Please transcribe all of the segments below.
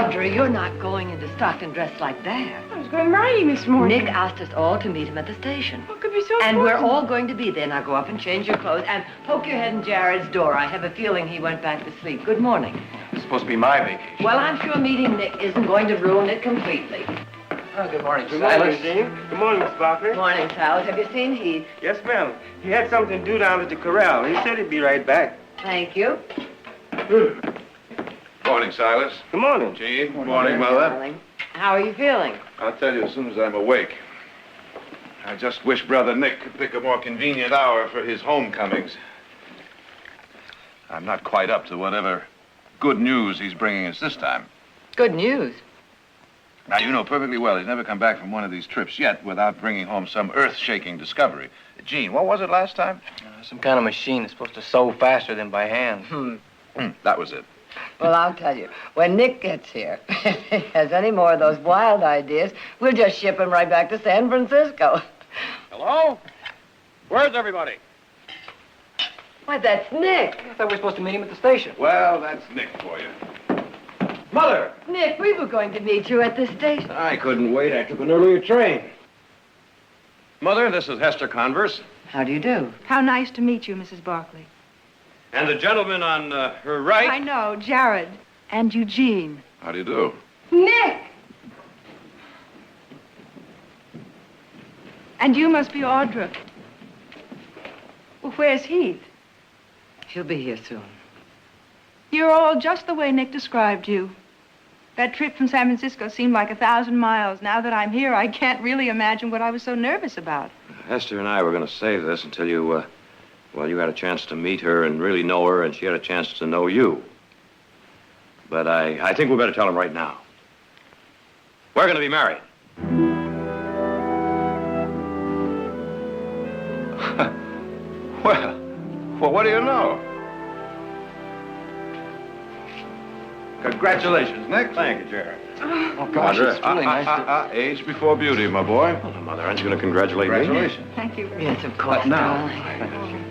Audrey, you're not going into Stockton dressed like that. I was going riding this morning. Nick asked us all to meet him at the station. What could be so And important? we're all going to be there. Now go up and change your clothes and poke your head in Jared's door. I have a feeling he went back to sleep. Good morning. It's supposed to be my vacation. Well, I'm sure meeting Nick isn't going to ruin it completely. Oh, good morning, Good Silas. morning, Jean. Good morning, Miss Barkley. Good morning, Silas. Have you seen Heath? Yes, ma'am. He had something to do down at the corral. He said he'd be right back. Thank you. Morning, Silas. Good morning. Gene. Good morning, Mother. Darling. How are you feeling? I'll tell you as soon as I'm awake. I just wish Brother Nick could pick a more convenient hour for his homecomings. I'm not quite up to whatever good news he's bringing us this time. Good news. Now, you know perfectly well he's never come back from one of these trips yet without bringing home some earth-shaking discovery. Gene, what was it last time? Some kind of machine that's supposed to sew faster than by hand. That was it. Well, I'll tell you, when Nick gets here, if he has any more of those wild ideas, we'll just ship him right back to San Francisco. Hello? Where's everybody? Why, that's Nick. I thought we were supposed to meet him at the station. Well, that's Nick for you. Mother! Nick, we were going to meet you at the station. I couldn't wait. I took an earlier train. Mother, this is Hester Converse. How do you do? How nice to meet you, Mrs. Barkley. And the gentleman on her right. I know, Jared. And Eugene. How do you do? Nick! And you must be Audra. Well, where's Heath? He'll be here soon. You're all just the way Nick described you. That trip from San Francisco seemed like 1,000 miles. Now that I'm here, I can't really imagine what I was so nervous about. Hester and I were going to save this until you, you had a chance to meet her and really know her, and she had a chance to know you. But I think we better tell him right now. We're going to be married. Well, what do you know? Congratulations, Nick. Thank you, Jared. Oh, gosh, it's really nice to... Age before beauty, my boy. Well, Mother, aren't you going to congratulate me? Congratulations. Thank you. Yes, of course, But now... darling.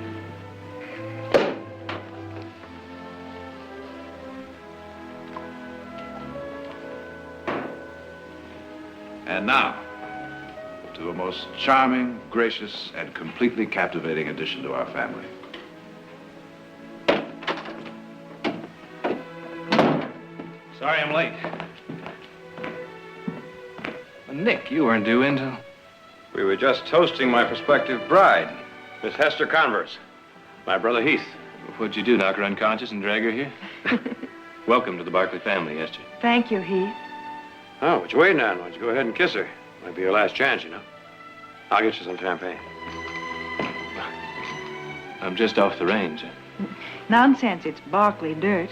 And now, to a most charming, gracious, and completely captivating addition to our family. Sorry I'm late. Nick, you weren't due in till... We were just toasting my prospective bride, Miss Hester Converse, my brother Heath. What'd you do, knock her unconscious and drag her here? Welcome to the Barkley family, Hester. Thank you, Heath. Oh, what you waiting on? Why don't you go ahead and kiss her? Might be your last chance, you know. I'll get you some champagne. I'm just off the range. Nonsense, it's Barkley dirt.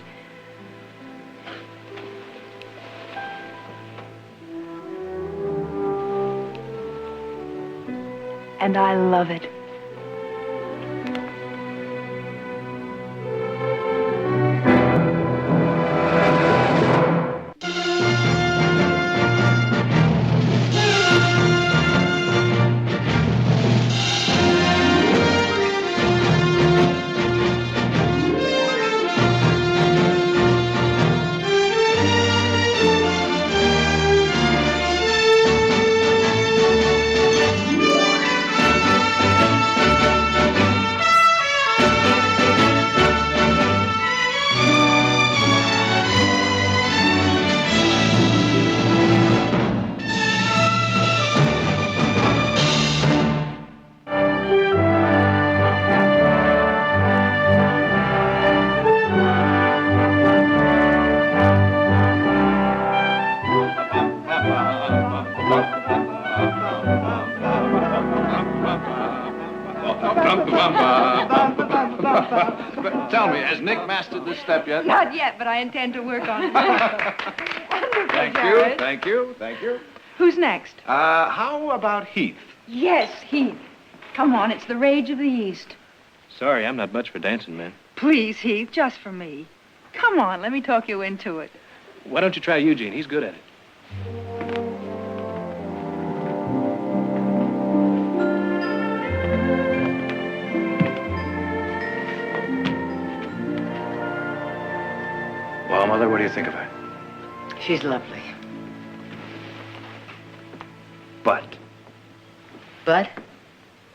And I love it. Tell me, has Nick mastered this step yet? Not yet, but I intend to work on it. Wonderful, Thank Jared. you, thank you, thank you. Who's next? How about Heath? Yes, Heath. Come on, it's the rage of the East. Sorry, I'm not much for dancing, man. Please, Heath, just for me. Come on, let me talk you into it. Why don't you try Eugene? He's good at it. Well, Mother, what do you think of her? She's lovely. But But,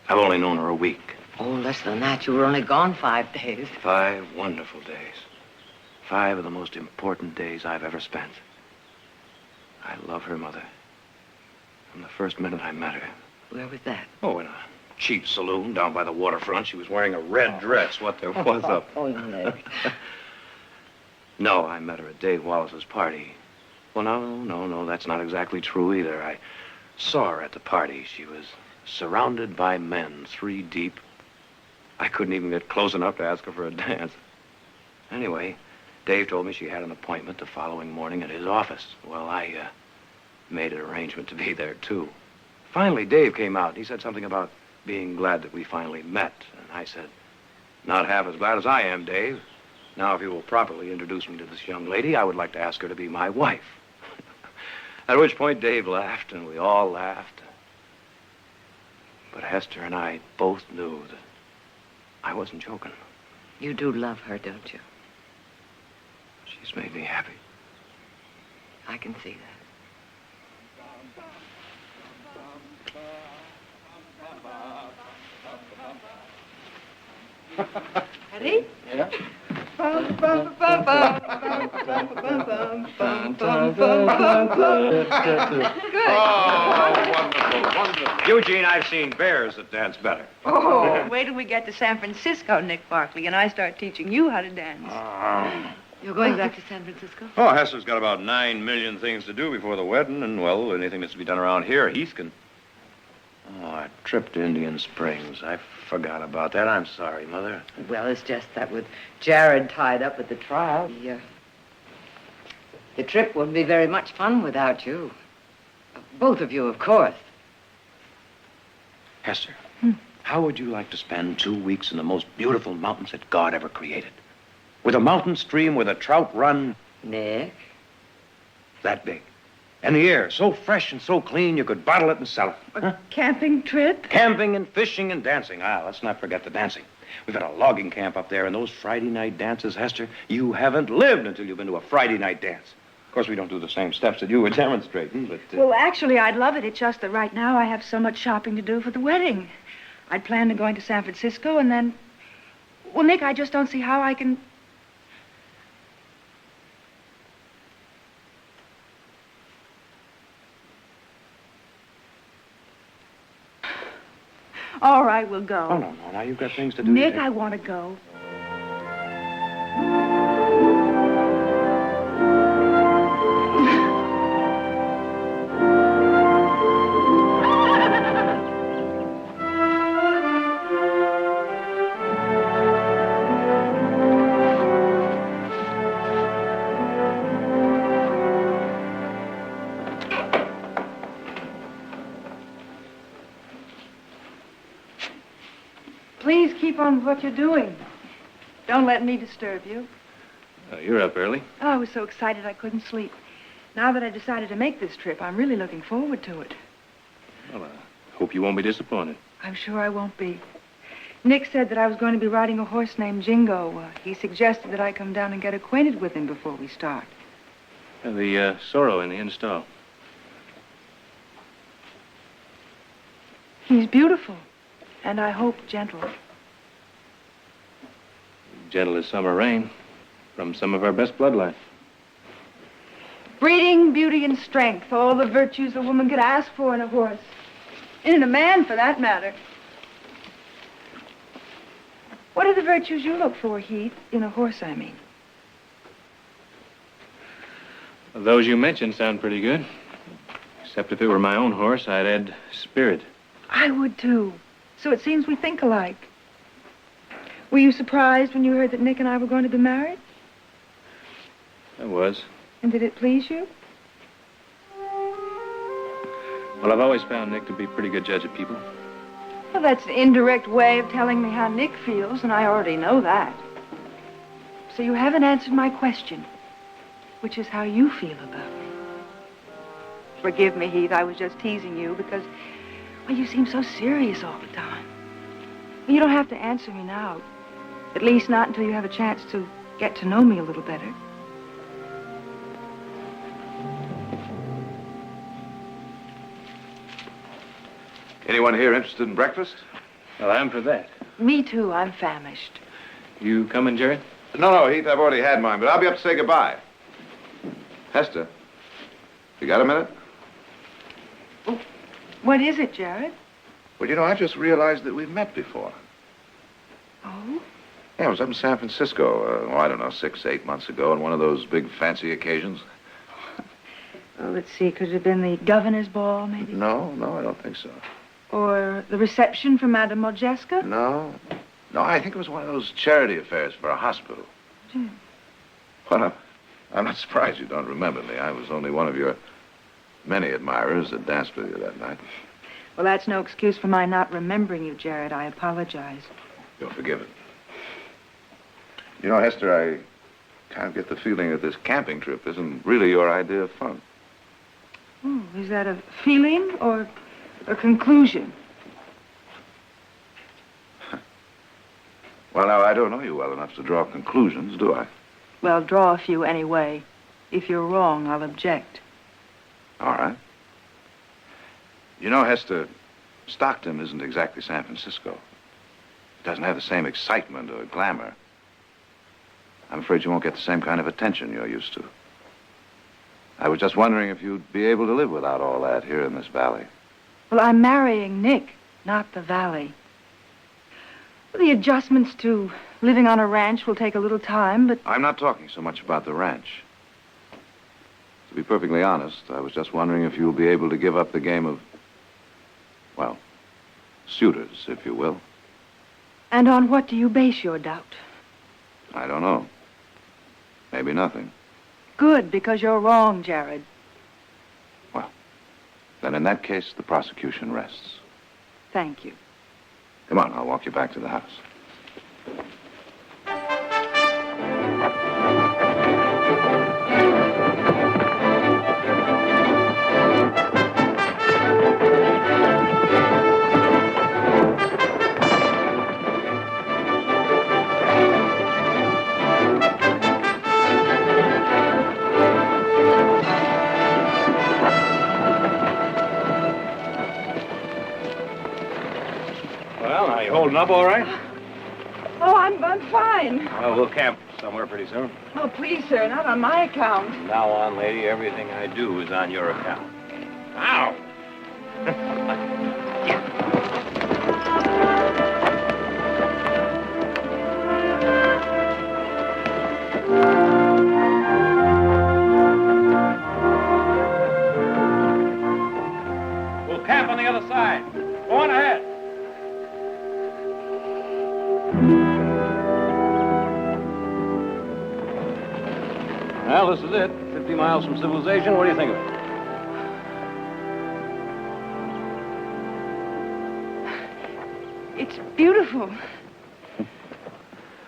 I've only known her a week. oh, less than that. You were only gone 5 days. 5 wonderful days. 5 of the most important days I've ever spent. I love her, Mother. From the first minute I met her. Where was that? Oh, in a cheap saloon down by the waterfront. She was wearing a red dress. What there was up. Oh, Nick. No, I met her at Dave Wallace's party. Well, no, that's not exactly true either. I saw her at the party. She was surrounded by men, 3 deep. I couldn't even get close enough to ask her for a dance. Anyway, Dave told me she had an appointment the following morning at his office. Well, I made an arrangement to be there, too. Finally, Dave came out. He said something about being glad that we finally met. And I said, not half as glad as I am, Dave. Now, if you will properly introduce me to this young lady, I would like to ask her to be my wife. At which point, Dave laughed, and we all laughed. But Hester and I both knew that I wasn't joking. You do love her, don't you? She's made me happy. I can see that. Ready? Yeah. Bum, bum, bum, bum, bum, bum, bum, bum, bum, bum, bum. Oh, wonderful, wonderful. Eugene, I've seen bears that dance better. Oh, wait till we get to San Francisco, Nick Barkley, and I start teaching you how to dance. You're going back to San Francisco? Oh, Hester's got about 9 million things to do before the wedding, and, well, anything that's to be done around here, Heath can... Oh, a trip to Indian Springs. I forgot about that. I'm sorry, Mother. Well, it's just that with Jared tied up at the trial, the trip wouldn't be very much fun without you. Both of you, of course. Hester, how would you like to spend 2 weeks in the most beautiful mountains that God ever created? With a mountain stream where the trout run Nick? that big. And the air so fresh and so clean you could bottle it and sell it. A camping trip? Camping and fishing and dancing. Let's not forget the dancing. We've got a logging camp up there, and those Friday night dances, Hester, you haven't lived until you've been to a Friday night dance. Of course, we don't do the same steps that you were demonstrating, but... Well, actually, I'd love it. It's just that right now I have so much shopping to do for the wedding. I'd planned on going to San Francisco, and then... Well, Nick, I just don't see how I can... All right, we'll go. Oh, no. Now you've got things to do. Nick, I want to go. Please keep on with what you're doing. Don't let me disturb you. You're up early. Oh, I was so excited I couldn't sleep. Now that I decided to make this trip, I'm really looking forward to it. Well, I hope you won't be disappointed. I'm sure I won't be. Nick said that I was going to be riding a horse named Jingo. He suggested that I come down and get acquainted with him before we start. The sorrel in the install. He's beautiful, and I hope gentle. Gentle as summer rain from some of our best bloodline. Breeding, beauty, and strength, all the virtues a woman could ask for in a horse. And in a man, for that matter. What are the virtues you look for, Heath? In a horse, I mean. Well, those you mentioned sound pretty good. Except if it were my own horse, I'd add spirit. I would, too. So it seems we think alike. Were you surprised when you heard that Nick and I were going to be married? I was. And did it please you? Well, I've always found Nick to be a pretty good judge of people. Well, that's an indirect way of telling me how Nick feels, and I already know that. So you haven't answered my question, which is how you feel about me. Forgive me, Heath, I was just teasing you because, well, you seem so serious all the time. You don't have to answer me now. At least not until you have a chance to get to know me a little better. Anyone here interested in breakfast? Well, I'm for that. Me too. I'm famished. You coming, Jared? No, Heath, I've already had mine, but I'll be up to say goodbye. Hester, you got a minute? What is it, Jared? Well, you know, I've just realized that we've met before. Oh? Yeah, I was up in San Francisco, I don't know, 6, 8 months ago on one of those big fancy occasions. Oh, let's see. Could it have been the governor's ball, maybe? No, I don't think so. Or the reception for Madame Modjeska? No, I think it was one of those charity affairs for a hospital. Hmm. Well, I'm not surprised you don't remember me. I was only one of your many admirers that danced with you that night. Well, that's no excuse for my not remembering you, Jared. I apologize. You're forgiven. You know, Hester, I kind of get the feeling that this camping trip isn't really your idea of fun. Oh, is that a feeling or a conclusion? Well, now, I don't know you well enough to draw conclusions, do I? Well, draw a few anyway. If you're wrong, I'll object. All right. You know, Hester, Stockton isn't exactly San Francisco. It doesn't have the same excitement or glamour. I'm afraid you won't get the same kind of attention you're used to. I was just wondering if you'd be able to live without all that here in this valley. Well, I'm marrying Nick, not the valley. The adjustments to living on a ranch will take a little time, but... I'm not talking so much about the ranch. To be perfectly honest, I was just wondering if you'll be able to give up the game of, well, suitors, if you will. And on what do you base your doubt? I don't know. Maybe nothing. Good, because you're wrong, Jared. Well, then in that case, the prosecution rests. Thank you. Come on, I'll walk you back to the house. Well, are you holding up all right? Oh, I'm fine. Well, we'll camp somewhere pretty soon. Oh, please, sir, not on my account. From now on, lady, everything I do is on your account. Ow! We'll camp on the other side. Go on ahead. Well, this is it. 50 miles from civilization. What do you think of it? It's beautiful.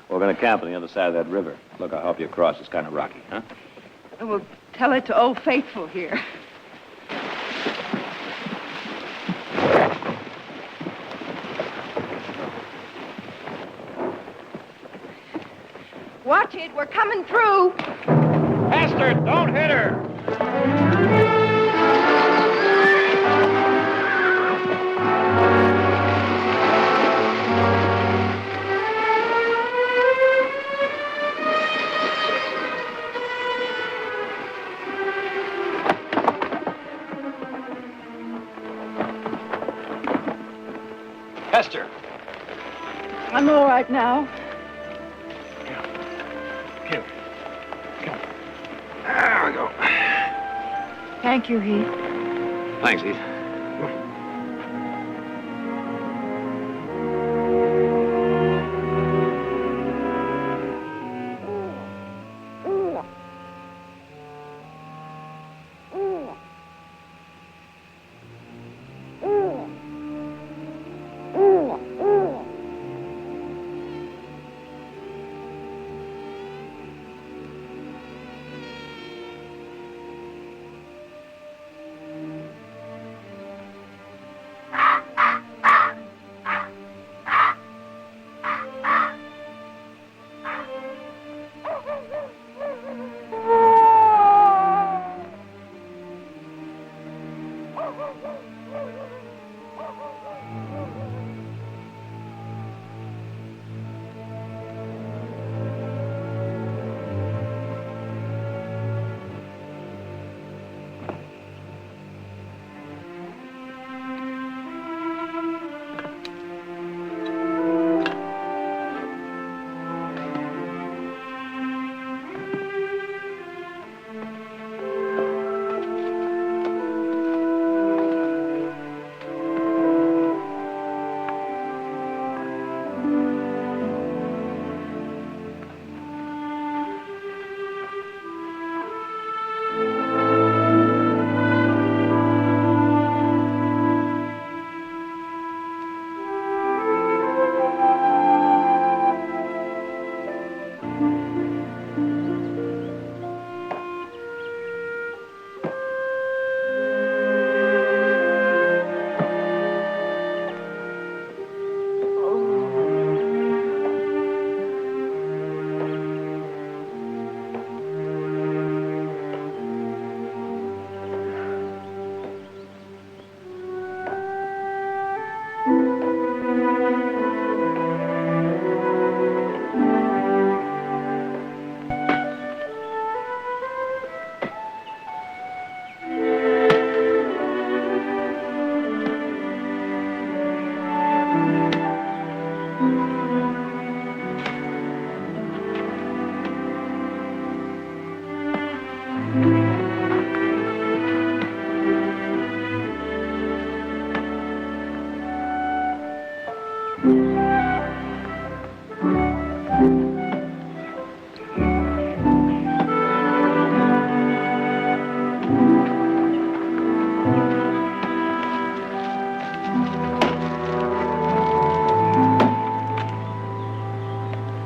We're going to camp on the other side of that river. Look, I'll help you across. It's kind of rocky, huh? We'll tell it to Old Faithful here. Watch it, we're coming through. Hester, don't hit her! Hester! I'm all right now. There we go. Thank you, Heath. Thanks, Heath.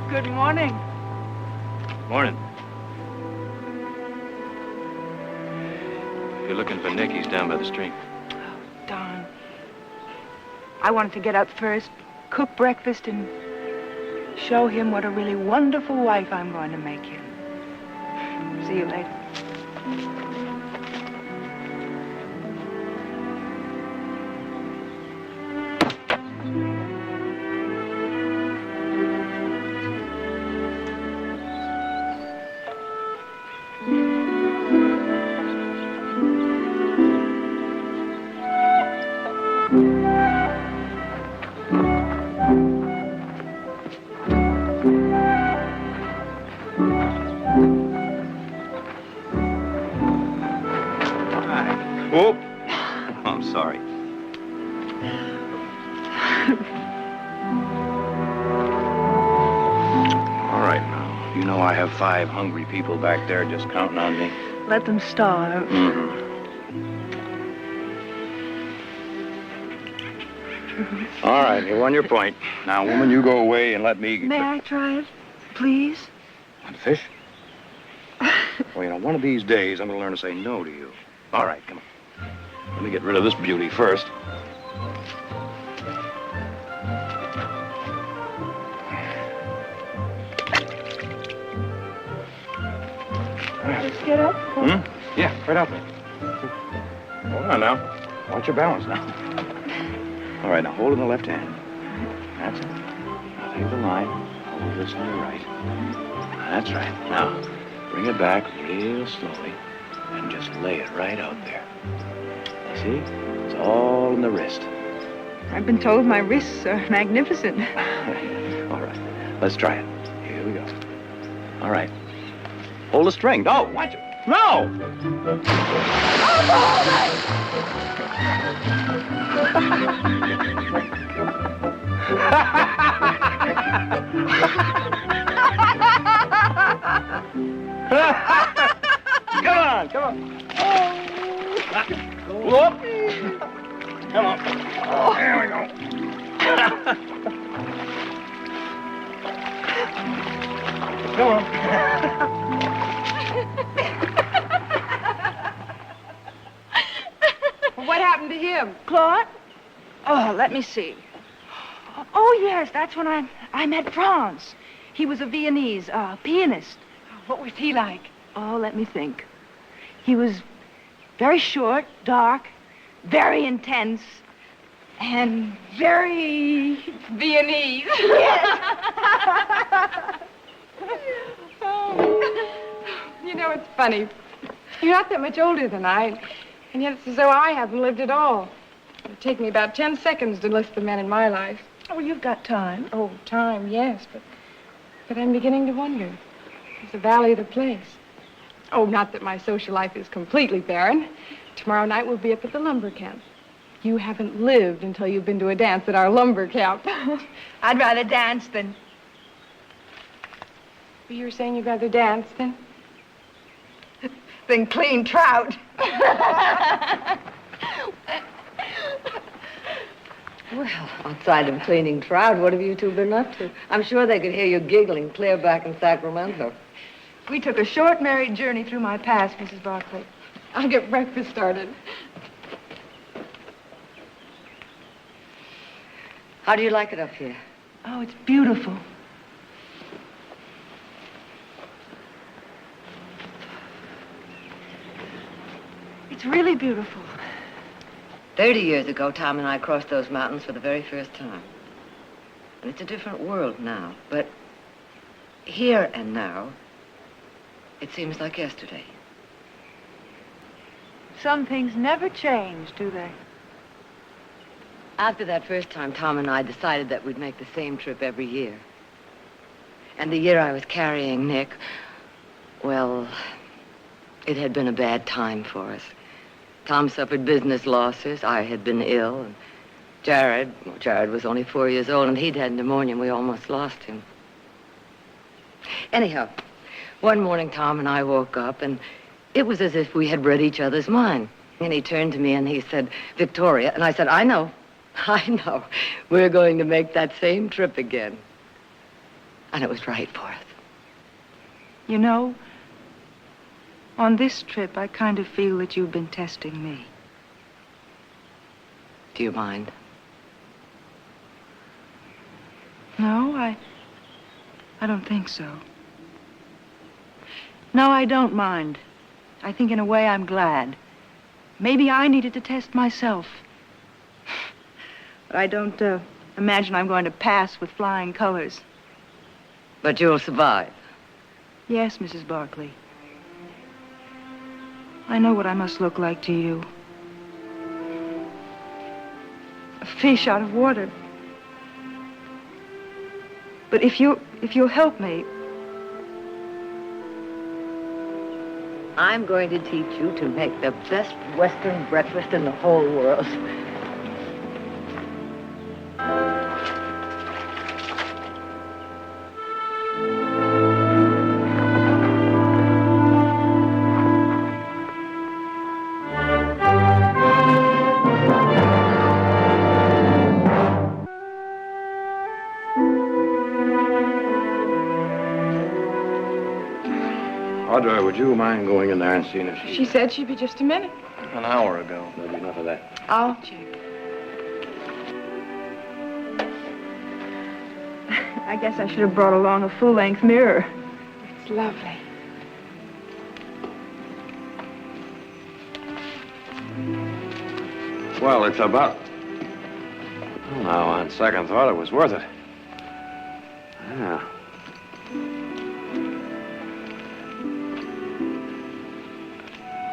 Good morning. Morning. If you're looking for Nick, he's down by the stream. Darn. I wanted to get up first, cook breakfast, and show him what a really wonderful wife I'm going to make him. See you later. Whoop. I'm sorry. All right, now. You know I have 5 hungry people back there just counting on me. Let them starve. Mm-hmm. All right, you won your point. Now, woman, you go away and let me... May I try it, please? Want fish? Well, you know, one of these days, I'm going to learn to say no to you. All right, come on. Let me get rid of this beauty first. Let's get up. Yeah, right out there. Hold on now. Watch your balance now. All right, now hold in the left hand. That's it. Now take the line. Hold this on your right. That's right. Now, bring it back real slowly and just lay it right out there. You see? It's all in the wrist. I've been told my wrists are magnificent. All right, let's try it. Here we go. All right. Hold the string. No, watch it. No! Come on, come on. Whoop. Come on. There we go. Come on. What happened to him? Claude? Oh, let me see. Oh, yes, that's when I met Franz. He was a Viennese pianist. What was he like? Oh, let me think. He was very short, dark, very intense, and very Viennese. Yes. You know, it's funny. You're not that much older than I, and yet it's as though I haven't lived at all. It'd take me about 10 seconds to list the men in my life. Oh, you've got time. Oh, time, yes, but I'm beginning to wonder. Is the valley the place? Oh, not that my social life is completely barren. Tomorrow night we'll be up at the lumber camp. You haven't lived until you've been to a dance at our lumber camp. I'd rather dance than... You were saying you'd rather dance than clean trout. Well, outside of cleaning trout, what have you two been up to? I'm sure they could hear you giggling clear back in Sacramento. We took a short married journey through my past, Mrs. Barclay. I'll get breakfast started. How do you like it up here? Oh, it's beautiful. It's really beautiful. 30 years ago, Tom and I crossed those mountains for the very first time. And it's a different world now. But here and now, it seems like yesterday. Some things never change, do they? After that first time, Tom and I decided that we'd make the same trip every year. And the year I was carrying Nick, well, it had been a bad time for us. Tom suffered business losses. I had been ill. And Jared was only 4 years old, and he'd had pneumonia, and we almost lost him. Anyhow, one morning, Tom and I woke up, and it was as if we had read each other's mind. And he turned to me, and he said, Victoria, and I said, I know. We're going to make that same trip again. And it was right for us. You know, on this trip, I kind of feel that you've been testing me. Do you mind? No, I don't think so. No, I don't mind. I think in a way I'm glad. Maybe I needed to test myself. But I don't imagine I'm going to pass with flying colors. But you'll survive. Yes, Mrs. Barkley. I know what I must look like to you. A fish out of water. But if you'll help me, I'm going to teach you to make the best Western breakfast in the whole world. Audra, would you mind going in there and seeing if She said she'd be just a minute. An hour ago. Maybe enough of that. I'll check. I guess I should have brought along a full-length mirror. It's lovely. Well, it's about... Well, now, on second thought, it was worth it. Yeah.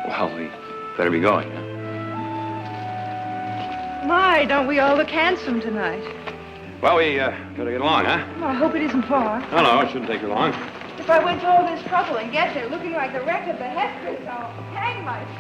Well, we better be going, huh? My, don't we all look handsome tonight? Well, we gotta get along, huh? Well, I hope it isn't far. No, it shouldn't take you long. If I went to all this trouble and get there looking like the wreck of the Hesperus, I'll hang myself.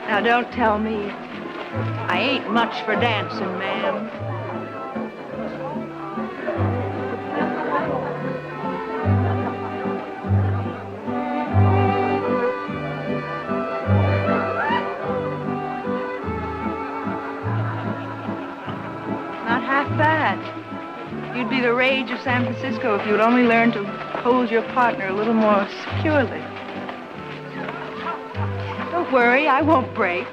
Now, don't tell me. I ain't much for dancing, ma'am. Not half bad. You'd be the rage of San Francisco if you'd only learn to hold your partner a little more securely. Don't worry, I won't break.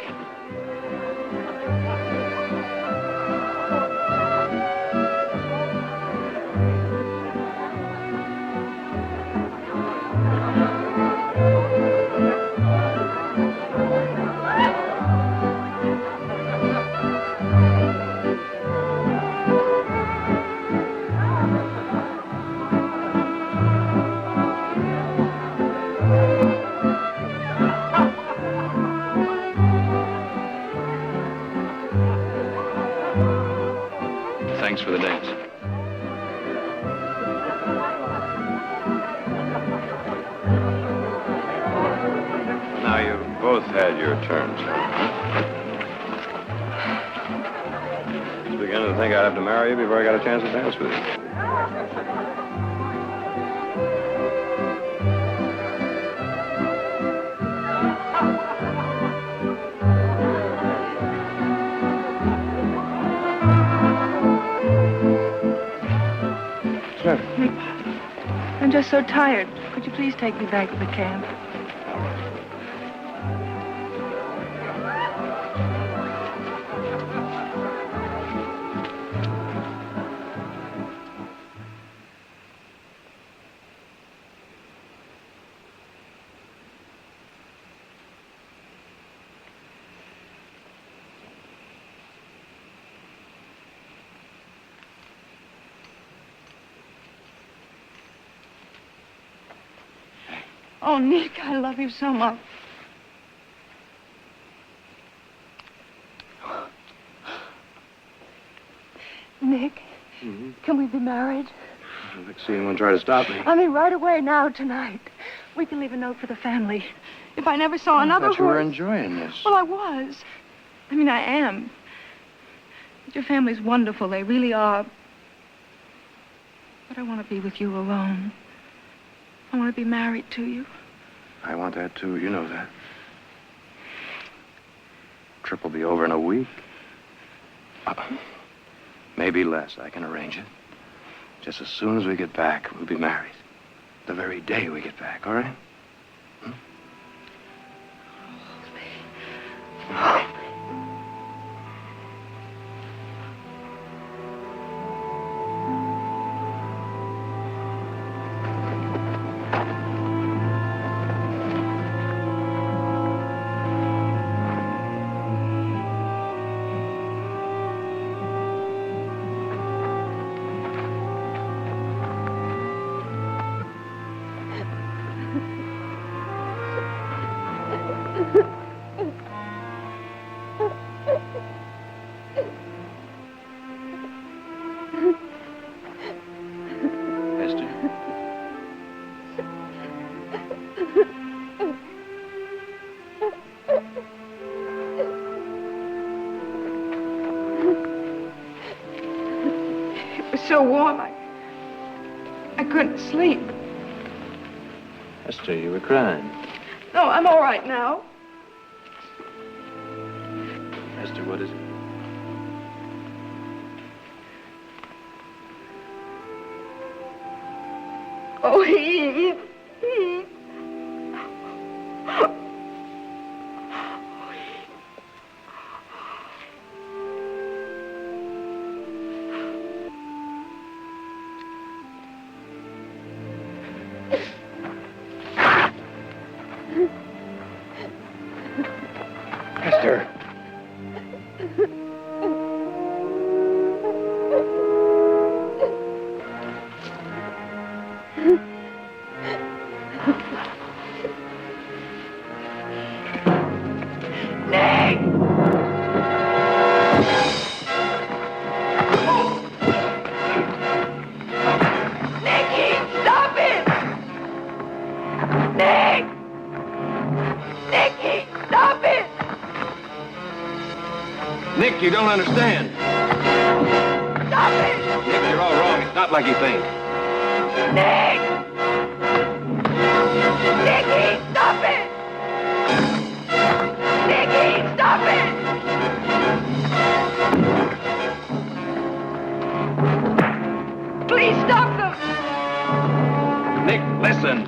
Thanks for the dance. Now, you've both had your turns. I was beginning to think I'd have to marry you before I got a chance to dance with you. I'm just so tired. Could you please take me back to the camp? Oh, Nick, I love you so much. Nick, can we be married? I'd like to see anyone try to stop me. I mean, right away now, tonight. We can leave a note for the family. If I never saw another I thought you were horse- enjoying this. Well, I was. I mean, I am. But your family's wonderful. They really are. But I want to be with you alone. I want to be married to you. I want that, too. You know that. Trip will be over in a week. Maybe less. I can arrange it. Just as soon as we get back, we'll be married. The very day we get back, all right? So warm, I couldn't sleep. Esther, you were crying. No, I'm all right now. Esther, what is it? Oh, he. Esther. Nicky, stop it! Nick, you don't understand. Stop it! Nick, you're all wrong. It's not like you think. Nick! Nicky, stop it! Nicky, stop it! Please stop them! Nick, listen.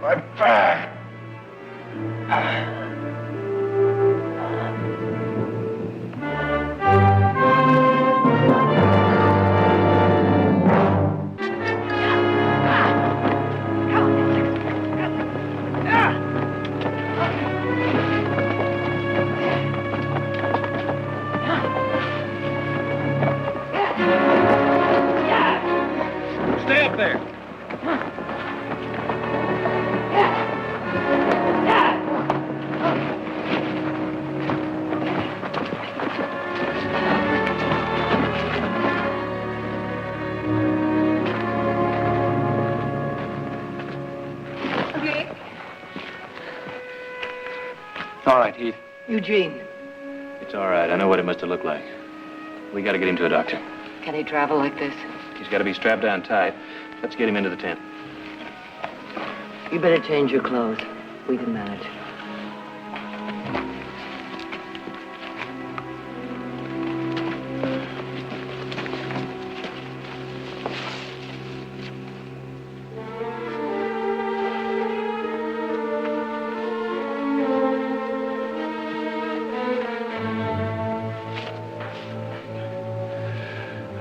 My back. Stay up there. All right, Heath. Eugene, It's all right. I know what it must have looked like. We got to get him to a doctor. can he travel like this? He's got to be strapped down tight. Let's get him into the tent. You better change your clothes. We can manage.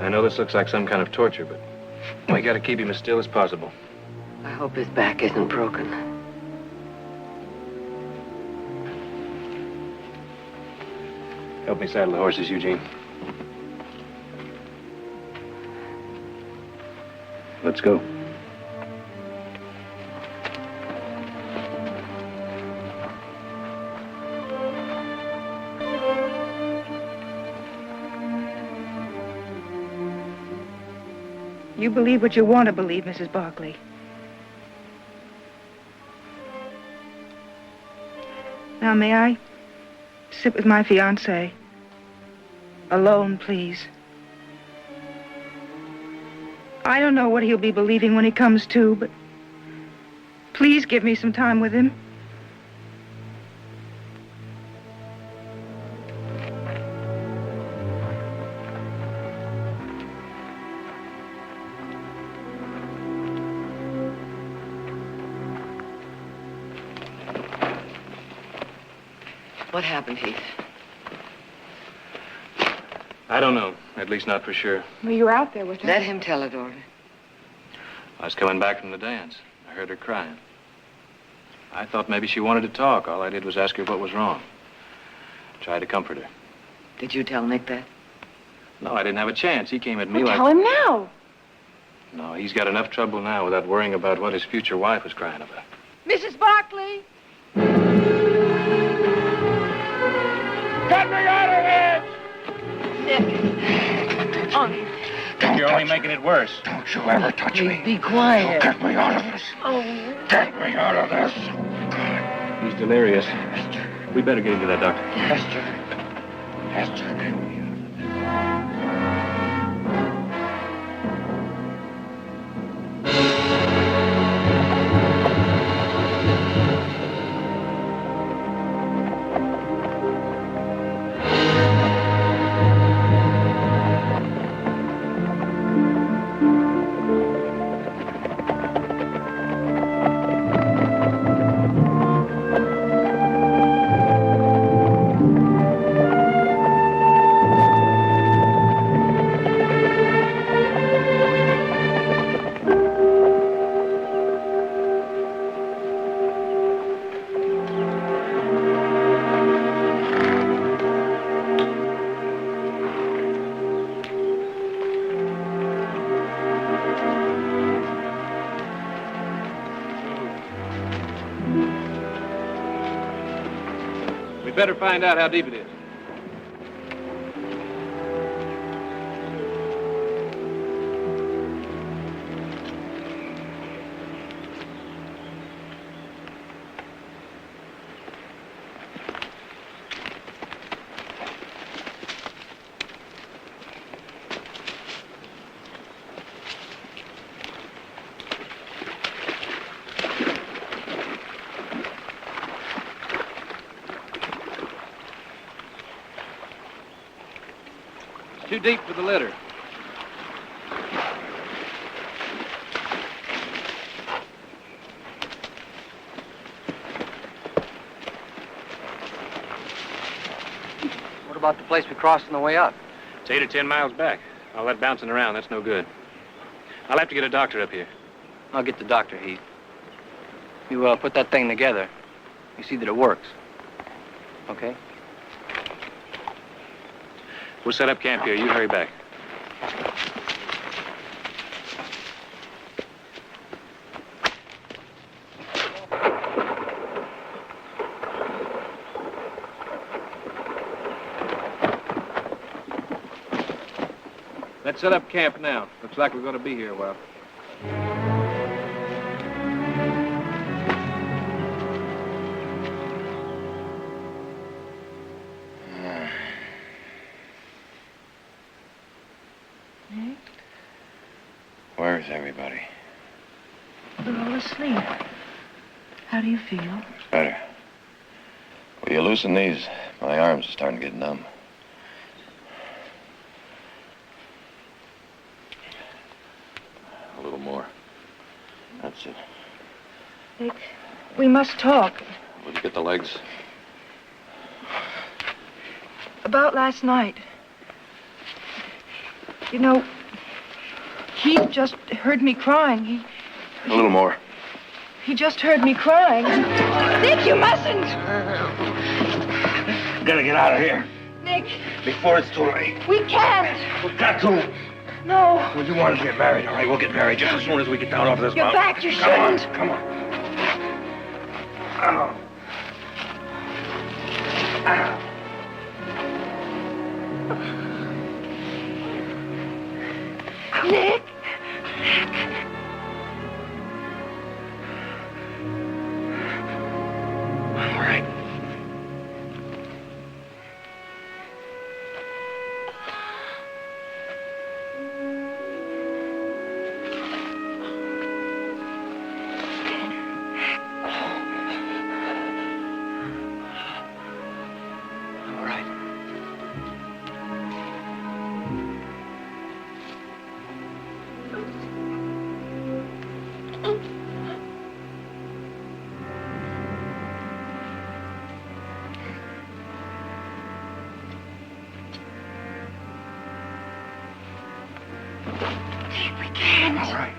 I know this looks like some kind of torture, but we got to keep him as still as possible. I hope his back isn't broken. Help me saddle the horses, Eugene. Let's go. You believe what you want to believe, Mrs. Barkley. Now, may I sit with my fiancé? Alone, please. I don't know what he'll be believing when he comes to, but please give me some time with him. What happened, Heath? I don't know. At least not for sure. Well, you were out there with her. Let him tell it, Dorothy. I was coming back from the dance. I heard her crying. I thought maybe she wanted to talk. All I did was ask her what was wrong. Tried to comfort her. Did you tell Nick that? No, I didn't have a chance. He came at me Well, like... tell him now. No, he's got enough trouble now without worrying about what his future wife was crying about. Mrs. Barkley! Get me out of here! Nick! Oh, You're only making it worse. Don't you ever touch me. be quiet. Get me out of this. Oh, Get me out of this. He's delirious. We better get him to that doctor. Hester. Hester, get me. better find out how deep it is. Too deep for the litter. What about the place we crossed on the way up? It's 8 or 10 miles back. All that bouncing around, that's no good. I'll have to get a doctor up here. I'll get the doctor, Heath. You put that thing together. You see that it works. Okay? We'll set up camp here. You hurry back. Let's set up camp now. Looks like we're going to be here a while. Where's everybody? They're all asleep. How do you feel? It's better. Will you loosen these? My arms are starting to get numb. A little more. That's it. Nick, we must talk. Will you get the legs? About last night. You know, he just heard me crying. A little more. He just heard me crying. Nick, you mustn't! Gotta get out of here Nick, before it's too late. we can't. We've got to. No. Well, you want to get married, all right? We'll get married just as soon as we get down off this You're mountain. back, you Come on, shouldn't. come on. Ow. Ow. Nick! All right. All right. We can't. All right.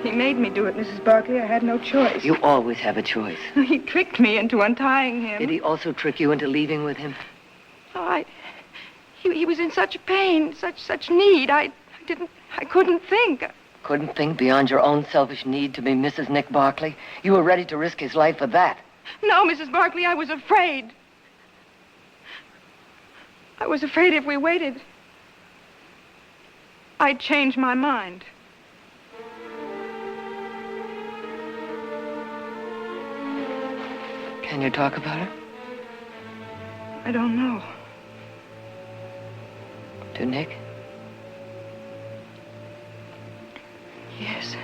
He made me do it, Mrs. Barkley. I had no choice. You always have a choice. He tricked me into untying him. Did he also trick you into leaving with him? Oh, he was in such pain, such need. I couldn't think. Couldn't think beyond your own selfish need to be Mrs. Nick Barkley? You were ready to risk his life for that. No, Mrs. Barkley, I was afraid. I was afraid if we waited, I'd change my mind. Can you talk about it? I don't know. To Nick? Yes.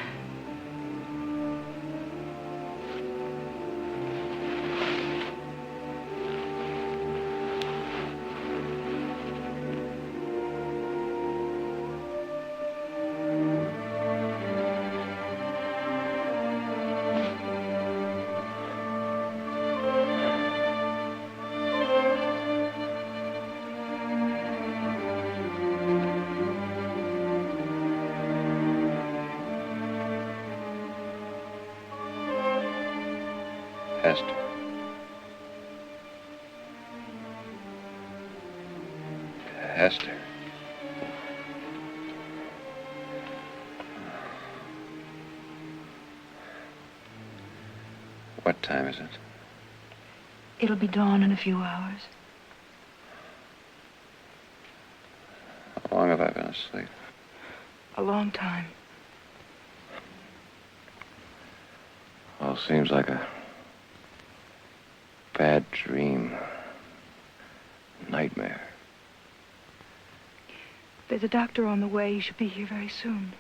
Hester. Hester. What time is it? It'll be dawn in a few hours. How long have I been asleep? A long time. All seems like a bad dream. Nightmare. There's a doctor on the way. He should be here very soon.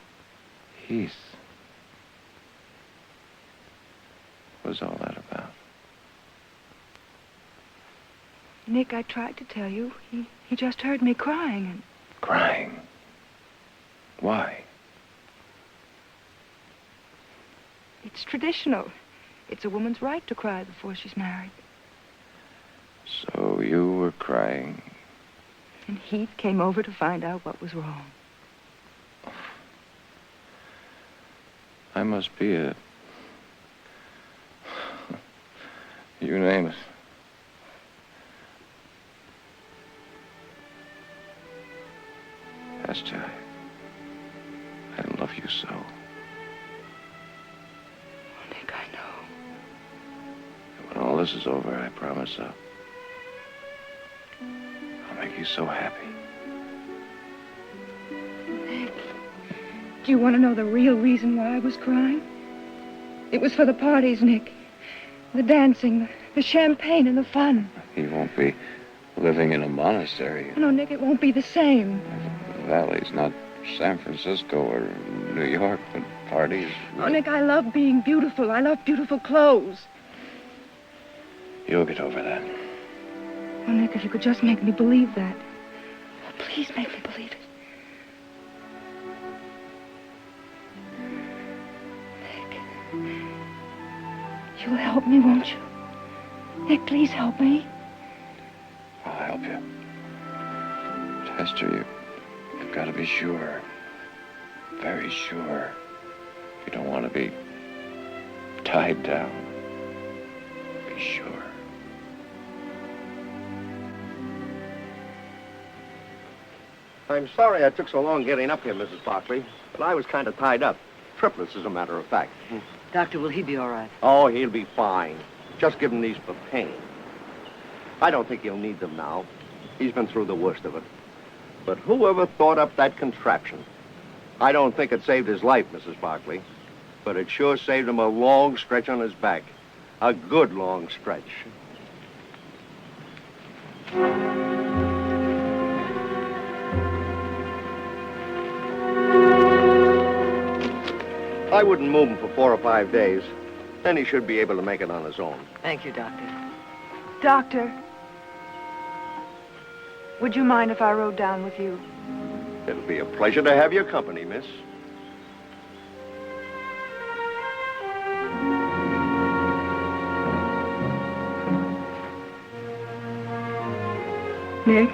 Heath. What's all that about? Nick, I tried to tell you. He just heard me crying and... Crying? Why? It's traditional. It's a woman's right to cry before she's married. So you were crying. And Heath came over to find out what was wrong. I must be a... You name it. Hester, I love you so. Oh, Nick, I know. When all this is over, I promise I'll make you so happy. Nick, do you want to know the real reason why I was crying? It was for the parties, Nick. The dancing, the champagne, and the fun. You won't be living in a monastery. No, Nick, it won't be the same. The Valley's not San Francisco or New York, but parties. Oh, Nick, I love being beautiful. I love beautiful clothes. You'll get over that. Oh, Nick, if you could just make me believe that. Oh, please make me believe it. Nick, you'll help me, won't you? Nick, please help me. I'll help you. But Hester, you've got to be sure. Very sure. You don't want to be tied down. Be sure. I'm sorry I took so long getting up here, Mrs. Barkley, but I was kind of tied up. Triplets, as a matter of fact. Doctor, will he be all right? Oh, he'll be fine. Just give him these for pain. I don't think he'll need them now. He's been through the worst of it. But whoever thought up that contraption? I don't think it saved his life, Mrs. Barkley, but it sure saved him a long stretch on his back. A good long stretch. I wouldn't move him for 4 or 5 days. Then he should be able to make it on his own. Thank you, Doctor. Doctor, would you mind if I rode down with you? It'll be a pleasure to have your company, miss. Nick?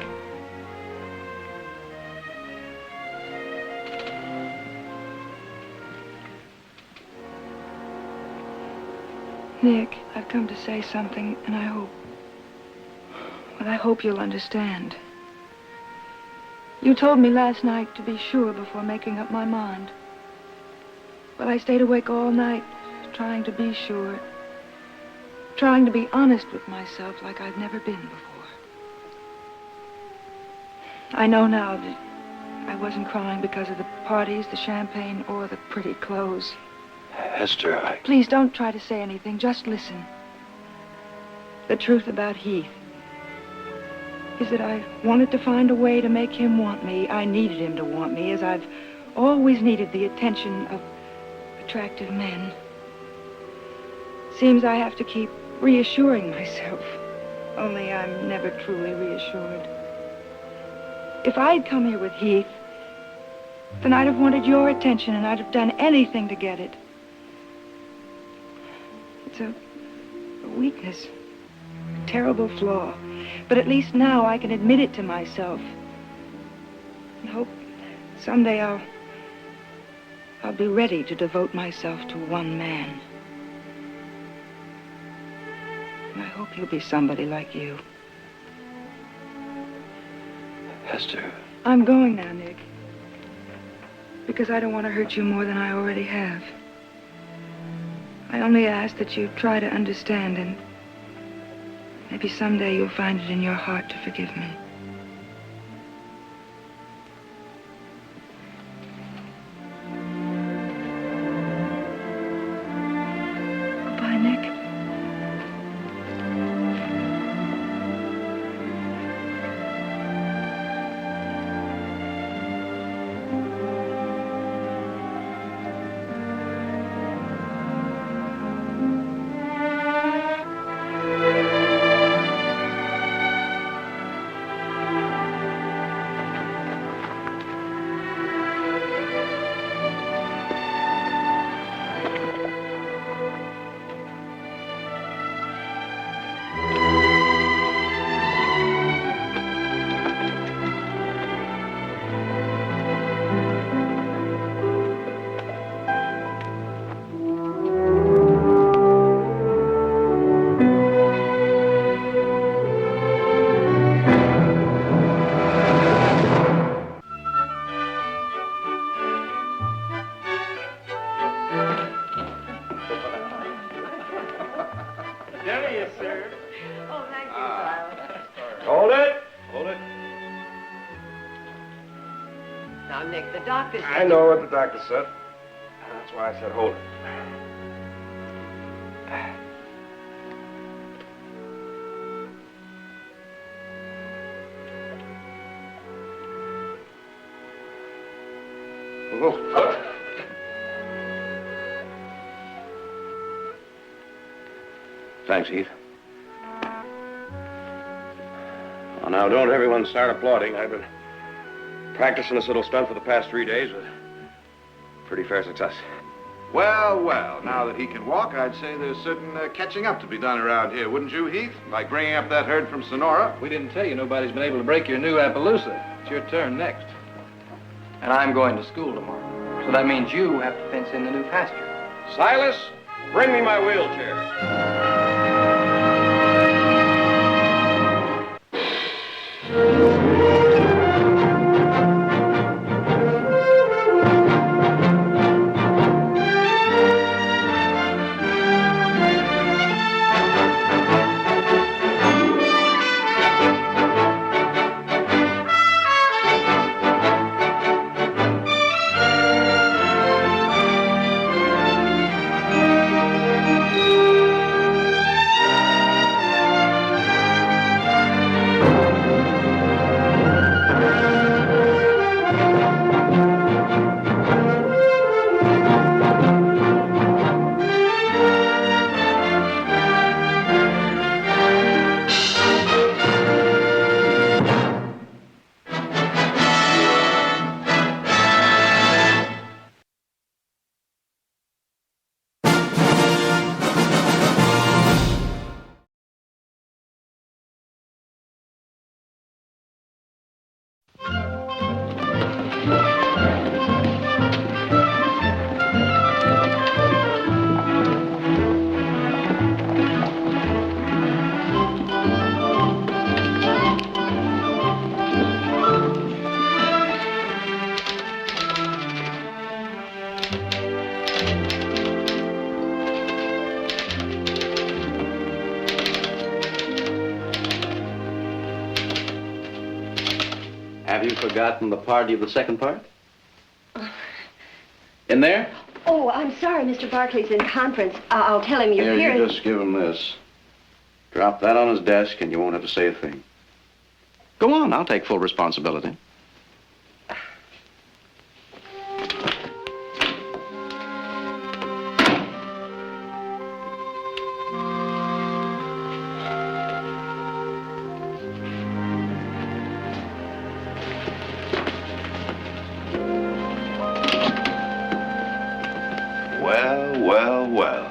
Nick, I've come to say something, and I hope you'll understand. You told me last night to be sure before making up my mind. But I stayed awake all night, trying to be sure. Trying to be honest with myself like I've never been before. I know now that I wasn't crying because of the parties, the champagne, or the pretty clothes. Hester, Please don't try to say anything. Just listen. The truth about Heath is that I wanted to find a way to make him want me. I needed him to want me, as I've always needed the attention of attractive men. Seems I have to keep reassuring myself, only I'm never truly reassured. If I'd come here with Heath, then I'd have wanted your attention, and I'd have done anything to get it. It's a weakness, a terrible flaw. But at least now I can admit it to myself. And hope someday I'll be ready to devote myself to one man. And I hope you'll be somebody like you. Hester. I'm going now, Nick. Because I don't want to hurt you more than I already have. I only ask that you try to understand, and maybe someday you'll find it in your heart to forgive me. Goodbye, Nick. Dinner is served. Oh, thank you, Silas. Hold it. Hold it. Now, Nick, the doctor said... I know what the doctor said. That's why I said hold it. Oh. Thanks, Heath. Well, now, don't everyone start applauding. I've been practicing this little stunt for the past 3 days with pretty fair success. Well, well, now that he can walk, I'd say there's certain catching up to be done around here, wouldn't you, Heath? Like bringing up that herd from Sonora. We didn't tell you nobody's been able to break your new Appaloosa. It's your turn next. And I'm going to school tomorrow. So that means you have to fence in the new pasture. Silas, bring me my wheelchair. Have you forgotten the party of the second part? In there? Oh, I'm sorry, Mr. Barclay's in conference. I'll tell him you're here. You just give him this. Drop that on his desk and you won't have to say a thing. Go on, I'll take full responsibility.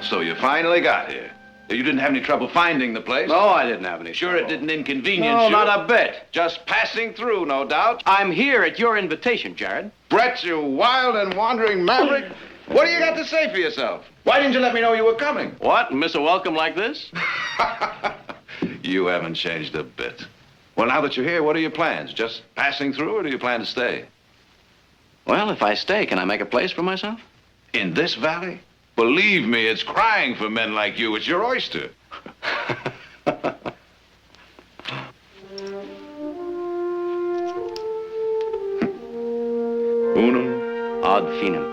So you finally got here. You didn't have any trouble finding the place? No, I didn't have any Sure trouble. it didn't inconvenience No, you? not a bit. Just passing through, no doubt. I'm here at your invitation, Jared. Brett, you wild and wandering maverick. What do you got to say for yourself? Why didn't you let me know you were coming? What? Miss a welcome like this? You haven't changed a bit. Well, now that you're here, what are your plans? Just passing through, or do you plan to stay? Well, if I stay, can I make a place for myself? In this valley? Believe me, it's crying for men like you. It's your oyster. Unum ad finem.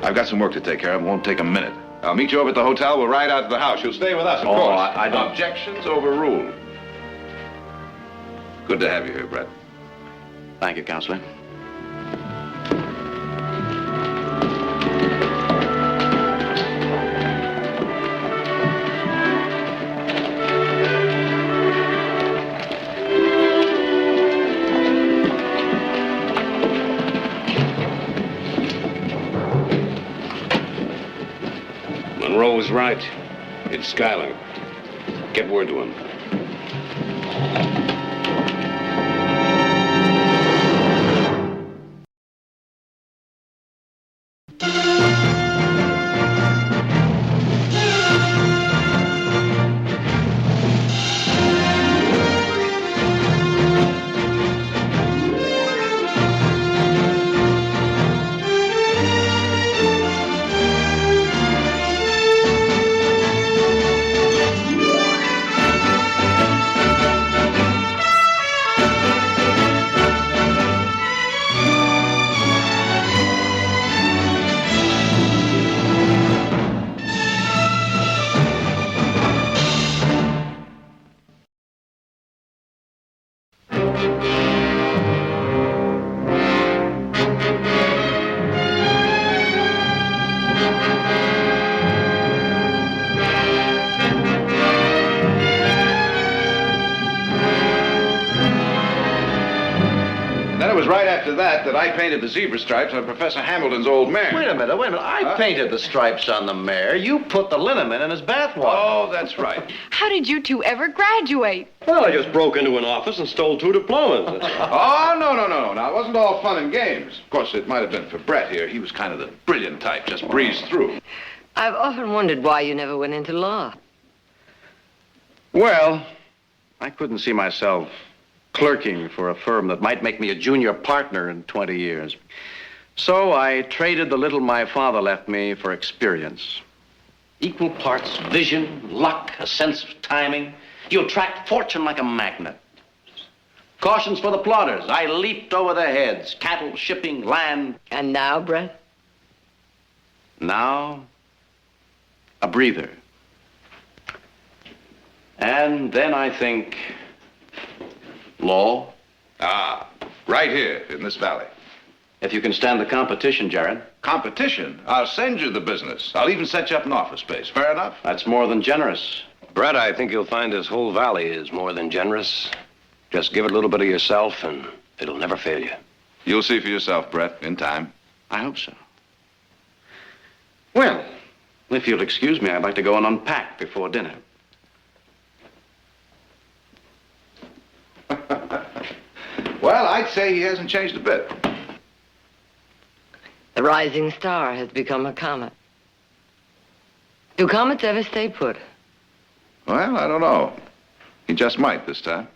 I've got some work to take care of. It won't take a minute. I'll meet you over at the hotel. We'll ride out to the house. You'll stay with us, of course. I don't. Objections overruled. Good to have you here, Brett. Thank you, Counselor. Monroe was right. It's Schuyler. Get word to him. That I painted the zebra stripes on Professor Hamilton's old mare. Wait a minute. I painted the stripes on the mare. You put the liniment in his bathwater. Oh, that's right. How did you two ever graduate? Well, I just broke into an office and stole 2 diplomas. Oh, no. Now, it wasn't all fun and games. Of course, it might have been for Brett here. He was kind of the brilliant type, just breezed through. I've often wondered why you never went into law. Well, I couldn't see myself clerking for a firm that might make me a junior partner in 20 years. So I traded the little my father left me for experience. Equal parts vision, luck, a sense of timing. You attract fortune like a magnet. Cautions for the plotters. I leaped over their heads. Cattle, shipping, land. And now, Brett? Now, a breather. And then I think law. Ah, right here in this valley. If you can stand the competition, Jared. Competition? I'll send you the business. I'll even set you up an office space. Fair enough? That's more than generous. Brett, I think you'll find this whole valley is more than generous. Just give it a little bit of yourself, and it'll never fail you. You'll see for yourself, Brett, in time. I hope so. Well, if you'll excuse me, I'd like to go and unpack before dinner. Well, I'd say he hasn't changed a bit. The rising star has become a comet. Do comets ever stay put? Well, I don't know. He just might this time.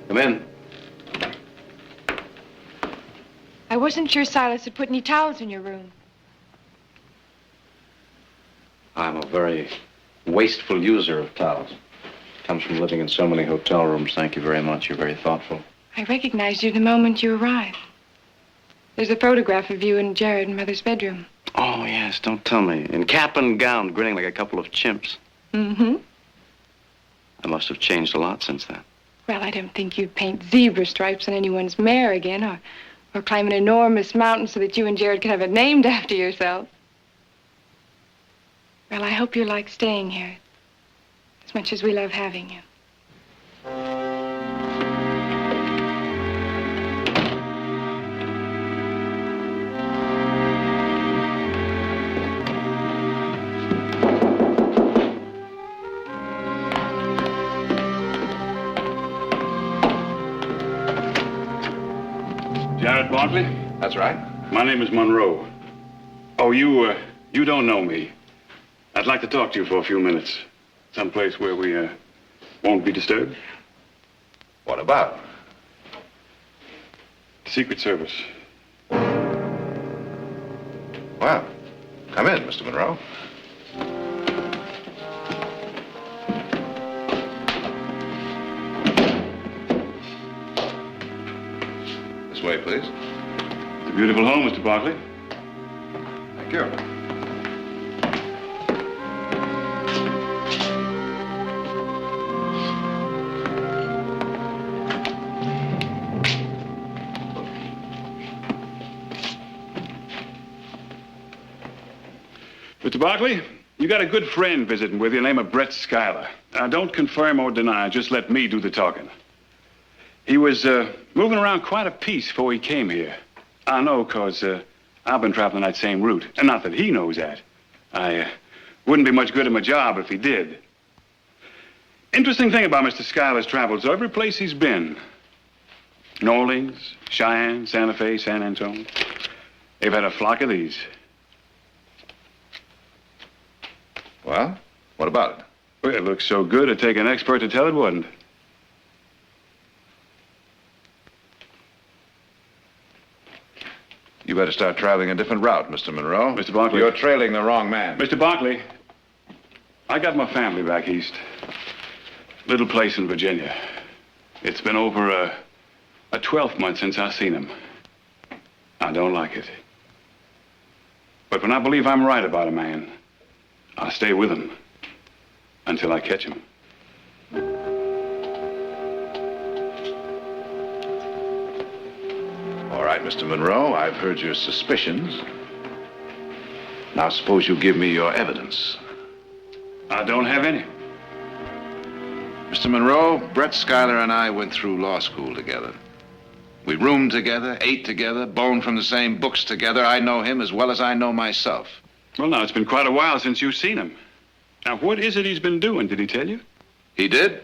Come in. I wasn't sure Silas had put any towels in your room. I'm a very wasteful user of towels. Comes from living in so many hotel rooms. Thank you very much. You're very thoughtful. I recognized you the moment you arrived. There's a photograph of you and Jared in Mother's bedroom. Oh, yes, don't tell me. In cap and gown, grinning like a couple of chimps. Mm-hmm. I must have changed a lot since then. Well, I don't think you'd paint zebra stripes on anyone's mare again, or climb an enormous mountain so that you and Jared could have it named after yourself. Well, I hope you like staying here as much as we love having you. Scott Barkley? That's right. My name is Monroe. Oh, you don't know me. I'd like to talk to you for a few minutes. Someplace where we, won't be disturbed. What about? Secret Service. Well, come in, Mr. Monroe. This way, please. It's a beautiful home, Mr. Barkley. Thank you. Mr. Barkley, you got a good friend visiting with you, named of Brett Schuyler. Now, don't confirm or deny, just let me do the talking. He was moving around quite a piece before he came here. I know, because I've been traveling that same route. And not that he knows that. I wouldn't be much good at my job if he did. Interesting thing about Mr. Schuyler's travels, though, every place he's been, New Orleans, Cheyenne, Santa Fe, San Antonio, they've had a flock of these. Well, what about it? Well, it looks so good, it'd take an expert to tell it wouldn't. You better start traveling a different route, Mr. Monroe. Mr. Barkley. You're trailing the wrong man. Mr. Barkley, I got my family back east. Little place in Virginia. It's been over a 12th month since I seen him. I don't like it. But when I believe I'm right about a man, I'll stay with him until I catch him. All right, Mr. Monroe, I've heard your suspicions. Now, suppose you give me your evidence. I don't have any. Mr. Monroe, Brett Schuyler and I went through law school together. We roomed together, ate together, boned from the same books together. I know him as well as I know myself. Well, now, it's been quite a while since you've seen him. Now, what is it he's been doing? Did he tell you? He did.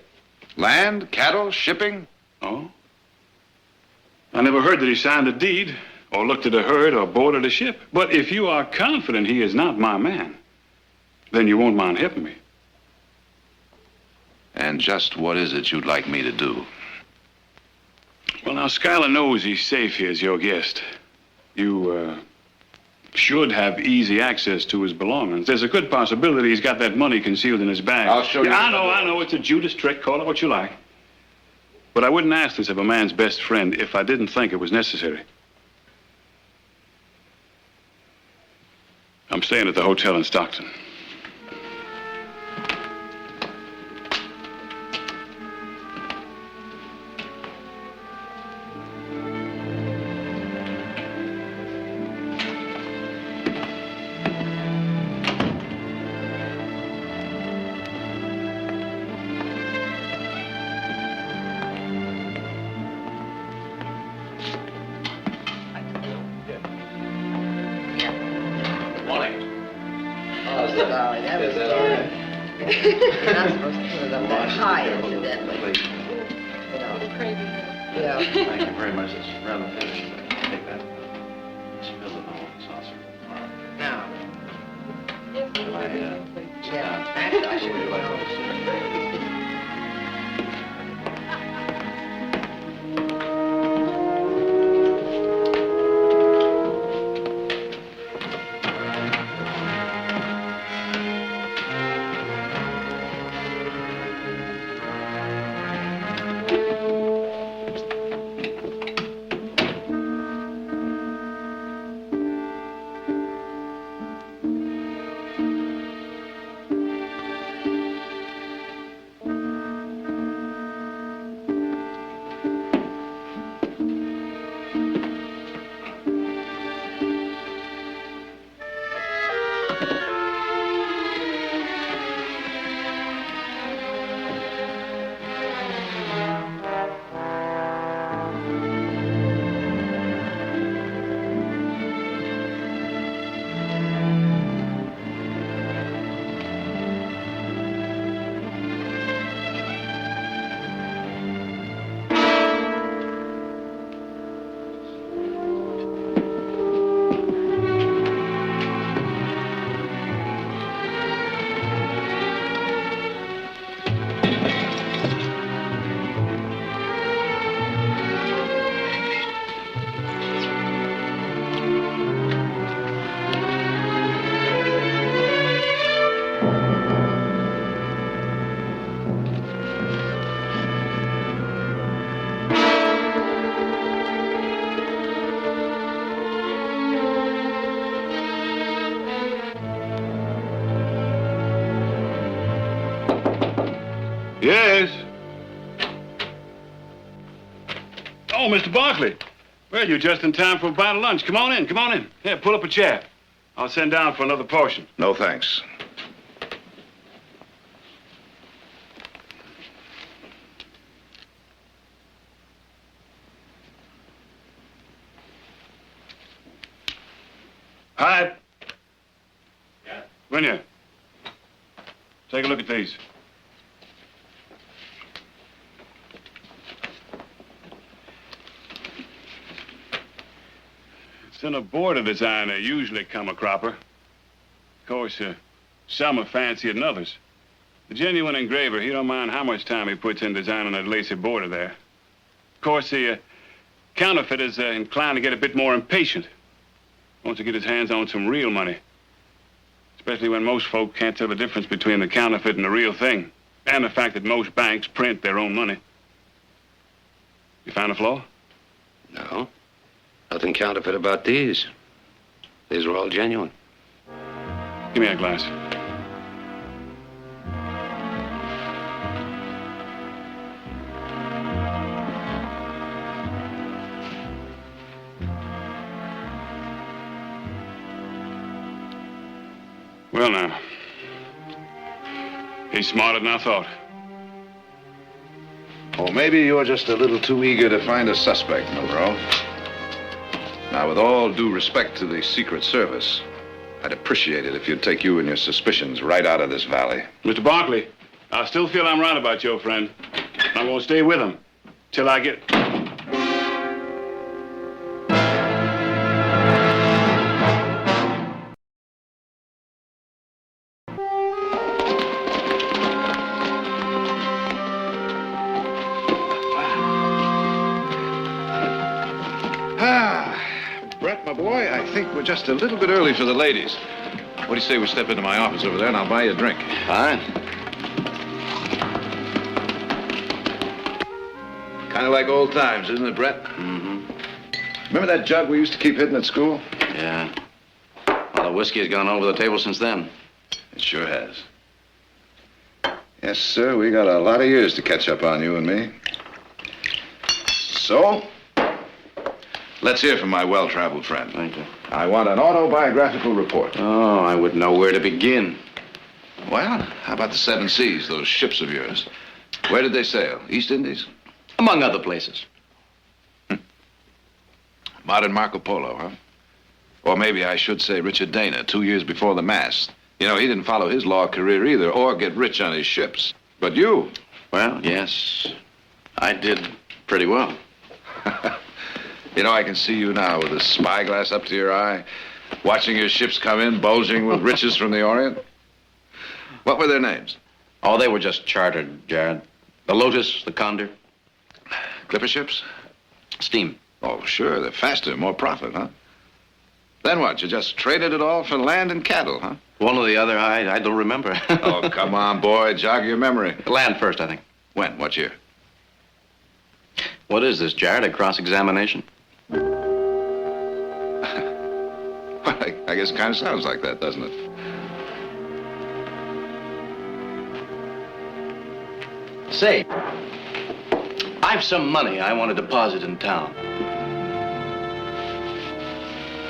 Land, cattle, shipping. Oh? I never heard that he signed a deed, or looked at a herd, or boarded a ship. But if you are confident he is not my man, then you won't mind helping me. And just what is it you'd like me to do? Well, now, Schuyler knows he's safe here as your guest. You, should have easy access to his belongings. There's a good possibility he's got that money concealed in his bag. I'll show you. I know. It's a Judas trick. Call it what you like. But I wouldn't ask this of a man's best friend if I didn't think it was necessary. I'm staying at the hotel in Stockton. Thank you very much. It's rather finished. Take that. Spill it all in the saucer. All right. Now. Can I sit down? Actually, I should Would you like to sit? Yes. Oh, Mr. Barkley. Well, you're just in time for a bite of lunch. Come on in, come on in. Here, pull up a chair. I'll send down for another portion. No, thanks. Hi. Come in here. Take a look at these. It's in a border design they usually come a cropper. Of course, some are fancier than others. The genuine engraver, he don't mind how much time he puts in designing that lacy border there. Of course, the counterfeit is inclined to get a bit more impatient. Wants to get his hands on some real money. Especially when most folk can't tell the difference between the counterfeit and the real thing. And the fact that most banks print their own money. You found a flaw? No. Nothing counterfeit about these. These are all genuine. Give me a glass. Well, now. He's smarter than I thought. Or maybe you're just a little too eager to find a suspect, Monroe. Now, with all due respect to the Secret Service, I'd appreciate it if you'd take you and your suspicions right out of this valley. Mr. Barkley, I still feel I'm right about your friend. I'm going to stay with him till I get... Brett, my boy, I think we're just a little bit early for the ladies. What do you say we step into my office over there and I'll buy you a drink? Fine. Kind of like old times, isn't it, Brett? Mm-hmm. Remember that jug we used to keep hidden at school? Yeah. Well, the whiskey has gone over the table since then. It sure has. Yes, sir, we got a lot of years to catch up on, you and me. So, let's hear from my well-traveled friend. Thank you. I want an autobiographical report. Oh, I wouldn't know where to begin. Well, how about the Seven Seas, those ships of yours? Where did they sail? East Indies? Among other places. Modern Marco Polo, huh? Or maybe I should say Richard Dana, 2 years before the mast. You know, he didn't follow his law career either, or get rich on his ships. But you... Well, yes, I did pretty well. You know, I can see you now with a spyglass up to your eye, watching your ships come in, bulging with riches from the Orient. What were their names? Oh, they were just chartered, Jared. The Lotus, the Condor. Clipper ships? Steam. Oh, sure. They're faster, more profit, huh? Then what? You just traded it all for land and cattle, huh? One or the other, I don't remember. Oh, come on, boy. Jog your memory. Land first, I think. When? What year? What is this, Jared? A cross-examination? Well, I guess it kind of sounds like that, doesn't it? Say, I've some money I want to deposit in town.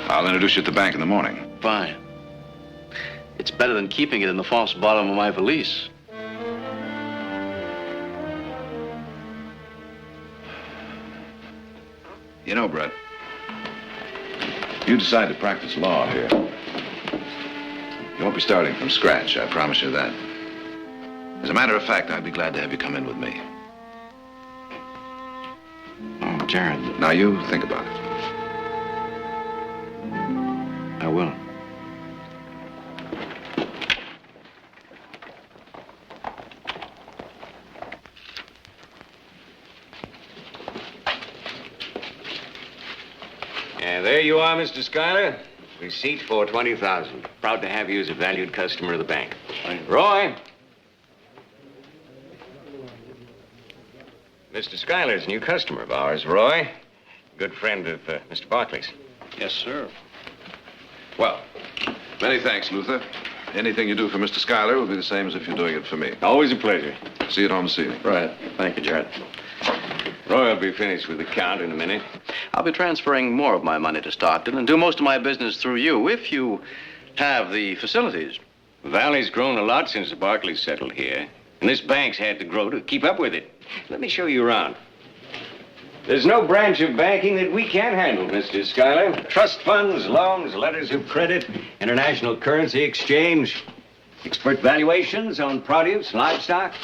I'll introduce you at the bank in the morning. Fine. It's better than keeping it in the false bottom of my valise. You know, Brett, you decide to practice law here. You won't be starting from scratch, I promise you that. As a matter of fact, I'd be glad to have you come in with me. Oh, Jared. Now, you think about it. I will. And there you are, Mr. Schuyler. Receipt for $20,000. Proud to have you as a valued customer of the bank. Roy. Mr. Schuyler's a new customer of ours, Roy. Good friend of Mr. Barkley's. Yes, sir. Well, many thanks, Luther. Anything you do for Mr. Schuyler will be the same as if you're doing it for me. Always a pleasure. See you at home this evening. Right. Thank you, Jared. Roy will be finished with the count in a minute. I'll be transferring more of my money to Stockton and do most of my business through you if you have the facilities. Valley's grown a lot since the Barclays settled here, and this bank's had to grow to keep up with it. Let me show you around. There's no branch of banking that we can't handle, Mr. Schuyler. Trust funds, loans, letters of credit, international currency exchange, expert valuations on produce, livestock,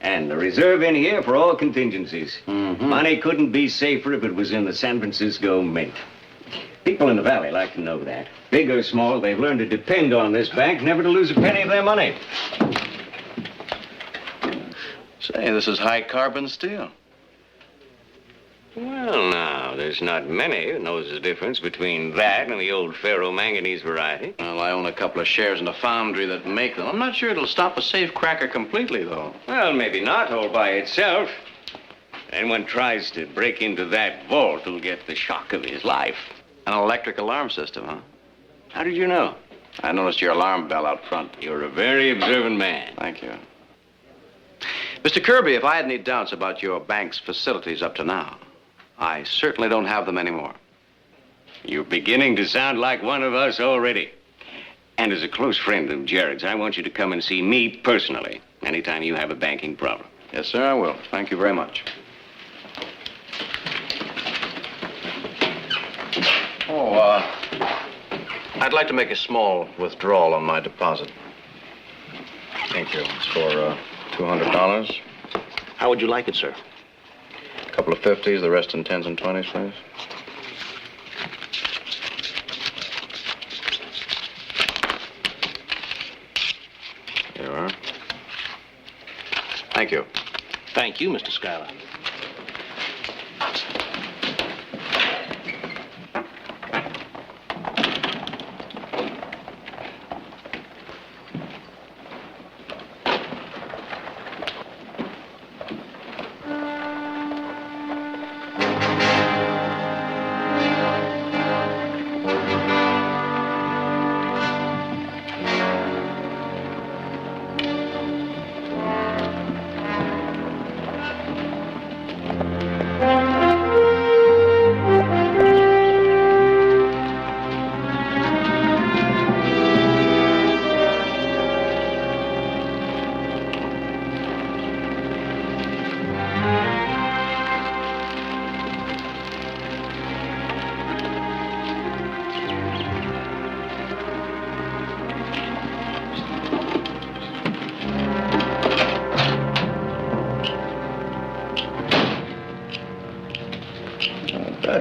and the reserve in here for all contingencies. Money couldn't be safer if it was in the San Francisco Mint. People in the Valley like to know that. Big or small, they've learned to depend on this bank, never to lose a penny of their money. Say, this is high carbon steel. Well, now, there's not many who knows the difference between that and the old ferromanganese variety. Well, I own a couple of shares in a foundry that make them. I'm not sure it'll stop a safe cracker completely, though. Well, maybe not all by itself. Anyone tries to break into that vault will get the shock of his life. An electric alarm system, huh? How did you know? I noticed your alarm bell out front. You're a very observant man. Thank you. Mr. Kirby, if I had any doubts about your bank's facilities up to now, I certainly don't have them anymore. You're beginning to sound like one of us already. And as a close friend of Jared's, I want you to come and see me personally anytime you have a banking problem. Yes, sir, I will. Thank you very much. I'd like to make a small withdrawal on my deposit. Thank you. It's for $200. How would you like it, sir? A couple of 50s, the rest in 10s and 20s, please. Here you are. Thank you. Thank you, Mr. Schuyler.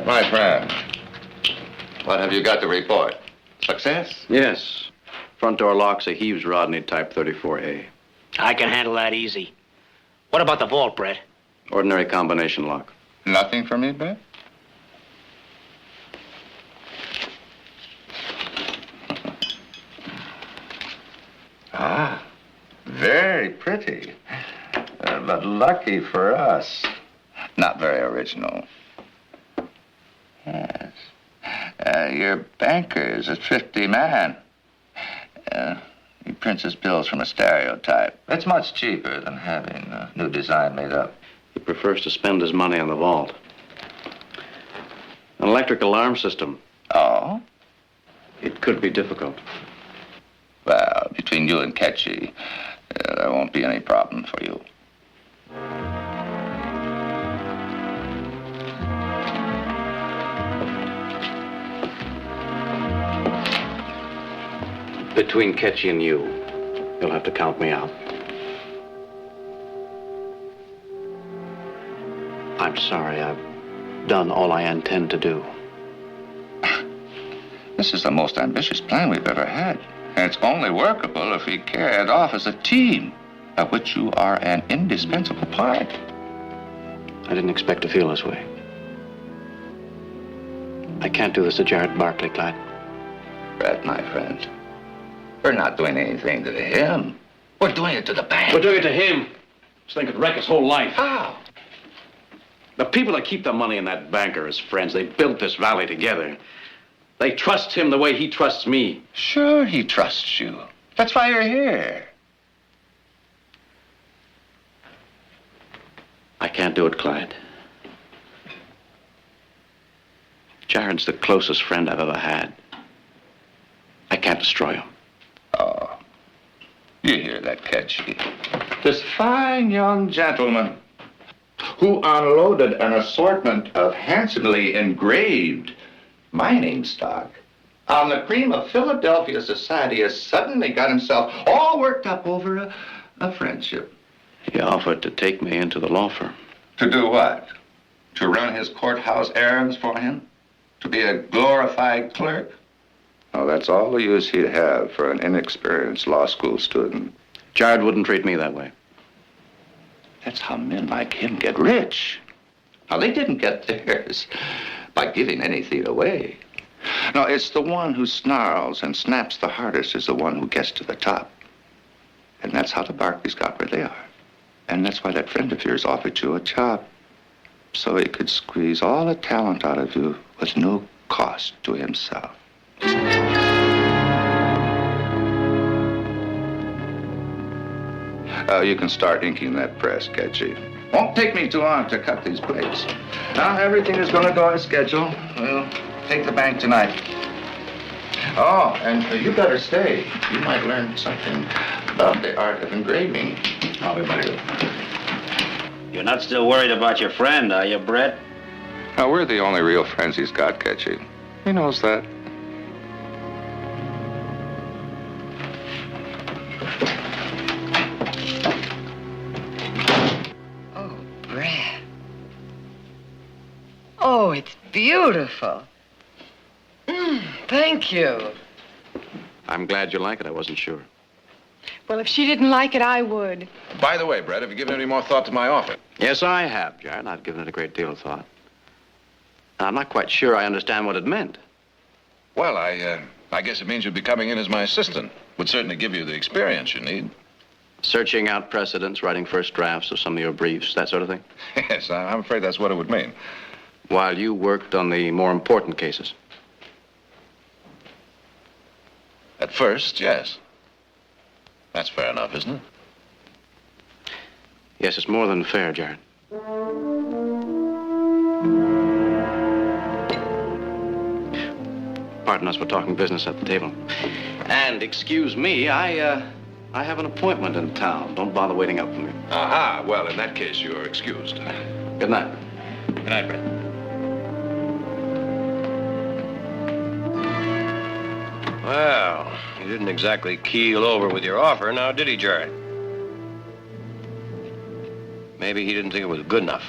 My friend, what have you got to report? Success? Yes. Front door lock's a Heaves Rodney type 34A. I can handle that easy. What about the vault, Brett? Ordinary combination lock. Nothing for me, Brett? Ah, very pretty. But lucky for us. Not very original. Yes. Your banker is a thrifty man. He prints his bills from a stereotype. It's much cheaper than having a new design made up. He prefers to spend his money on the vault. An electric alarm system. Oh? It could be difficult. Well, between you and Ketchy, there won't be any problem for you. Between Ketchy and you, you'll have to count me out. I'm sorry. I've done all I intend to do. This is the most ambitious plan we've ever had. And it's only workable if we carry it off as a team, of which you are an indispensable part. I didn't expect to feel this way. I can't do this to Jared Barclay, Clyde. Brett, my friend, we're not doing anything to him. We're doing it to the bank. We're doing it to him. This thing could wreck his whole life. How? The people that keep the money in that bank are his friends. They built this valley together. They trust him the way he trusts me. Sure he trusts you. That's why you're here. I can't do it, Clyde. Jared's the closest friend I've ever had. I can't destroy him. Oh, you hear that, Ketchy? This fine young gentleman who unloaded an assortment of handsomely engraved mining stock on the cream of Philadelphia society has suddenly got himself all worked up over a friendship. He offered to take me into the law firm. To do what? To run his courthouse errands for him? To be a glorified clerk? Oh, that's all the use he'd have for an inexperienced law school student. Jared wouldn't treat me that way. That's how men like him get rich. Now, they didn't get theirs by giving anything away. No, it's the one who snarls and snaps the hardest is the one who gets to the top. And that's how the Barclays got where they are. And that's why that friend of yours offered you a job. So he could squeeze all the talent out of you with no cost to himself. You can start inking that press, Ketchy. Won't take me too long to cut these plates. Now, everything is going to go as scheduled. We'll take the bank tonight. Oh, and you better stay. You might learn something about the art of engraving. I'll be back. You're not still worried about your friend, are you, Brett? Now, we're the only real friends he's got, Ketchy. He knows that. Brad. Oh, it's beautiful. Thank you. I'm glad you like it. I wasn't sure. Well, if she didn't like it, I would. By the way, Brett, have you given any more thought to my offer? Yes, I have, Jared. I've given it a great deal of thought. Now, I'm not quite sure I understand what it meant. Well, I guess it means you'd be coming in as my assistant. Would certainly give you the experience you need. Searching out precedents, writing first drafts of some of your briefs, that sort of thing? Yes, I'm afraid that's what it would mean. While you worked on the more important cases? At first, yes. That's fair enough, isn't it? Yes, it's more than fair, Jared. Pardon us for talking business at the table. And excuse me, I have an appointment in town. Don't bother waiting up for me. Aha. Well, in that case, you're excused. Good night. Good night, Brett. Well, you didn't exactly keel over with your offer, now did he, Jared? Maybe he didn't think it was good enough.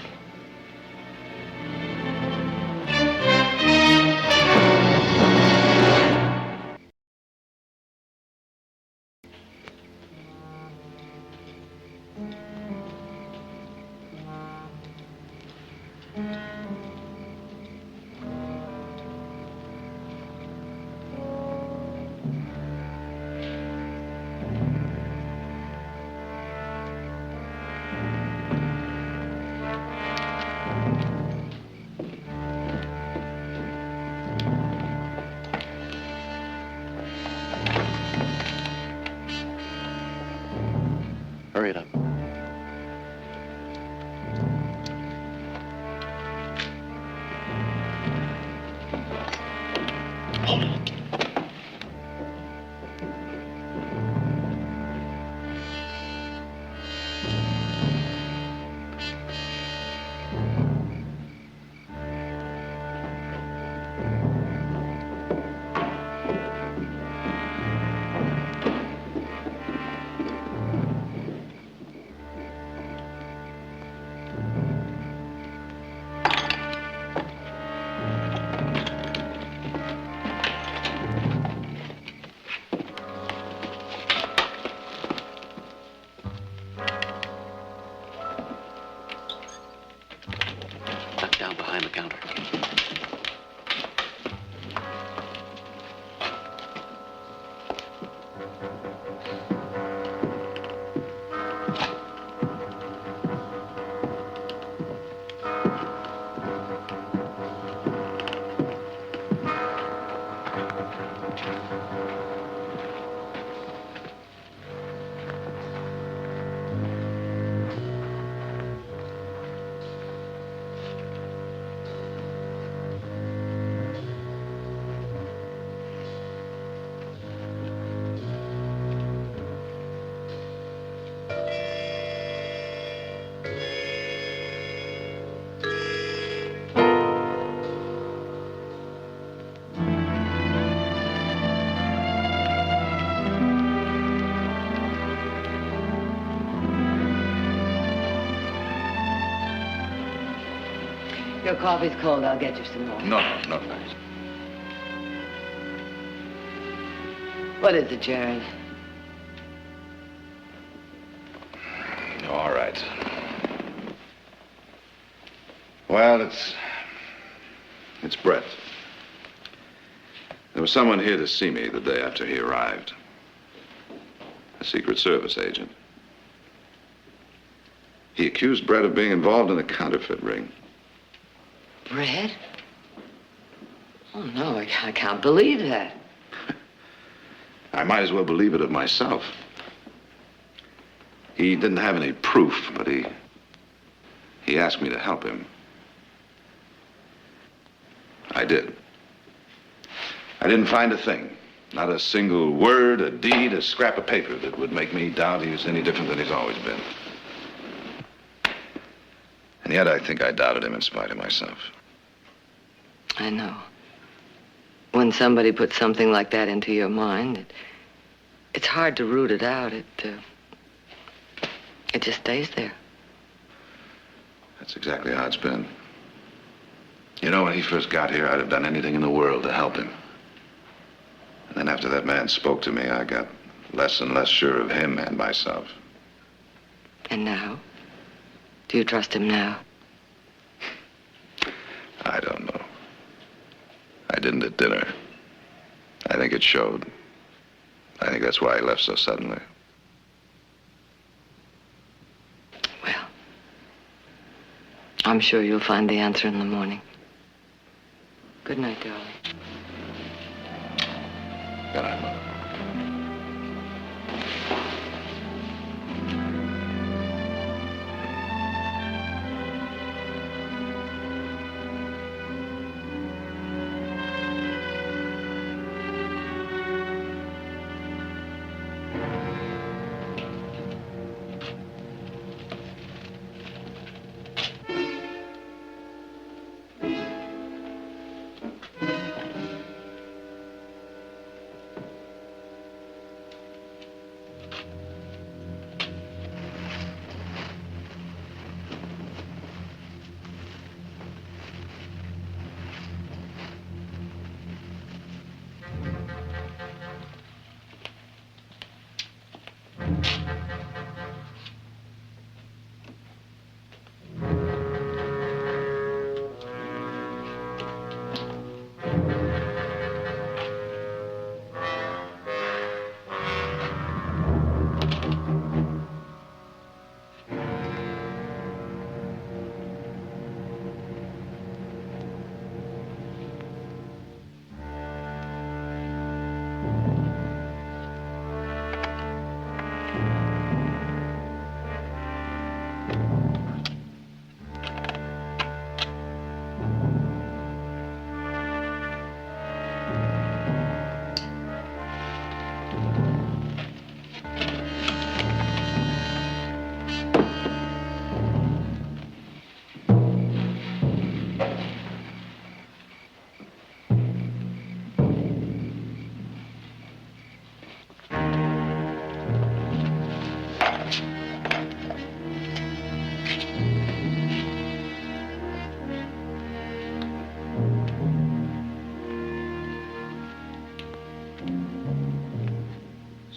Hurry it up. Hold it. Duck down behind the counter. your coffee's cold, I'll get you some more. No, thanks. What is it, Jared? All right. Well, it's Brett. There was someone here to see me the day after he arrived. A Secret Service agent. He accused Brett of being involved in a counterfeit ring. Brett? Oh, no, I can't believe that. I might as well believe it of myself. He didn't have any proof, but he asked me to help him. I did. I didn't find a thing. Not a single word, a deed, a scrap of paper that would make me doubt he was any different than he's always been. And yet I think I doubted him in spite of myself. I know. When somebody puts something like that into your mind, it's hard to root it out. It just stays there. That's exactly how it's been. You know, when he first got here, I'd have done anything in the world to help him. And then after that man spoke to me, I got less and less sure of him and myself. And now? Do you trust him now? I don't know. I didn't at dinner. I think it showed. I think that's why he left so suddenly. Well, I'm sure you'll find the answer in the morning. Good night, darling. Good night, Mother.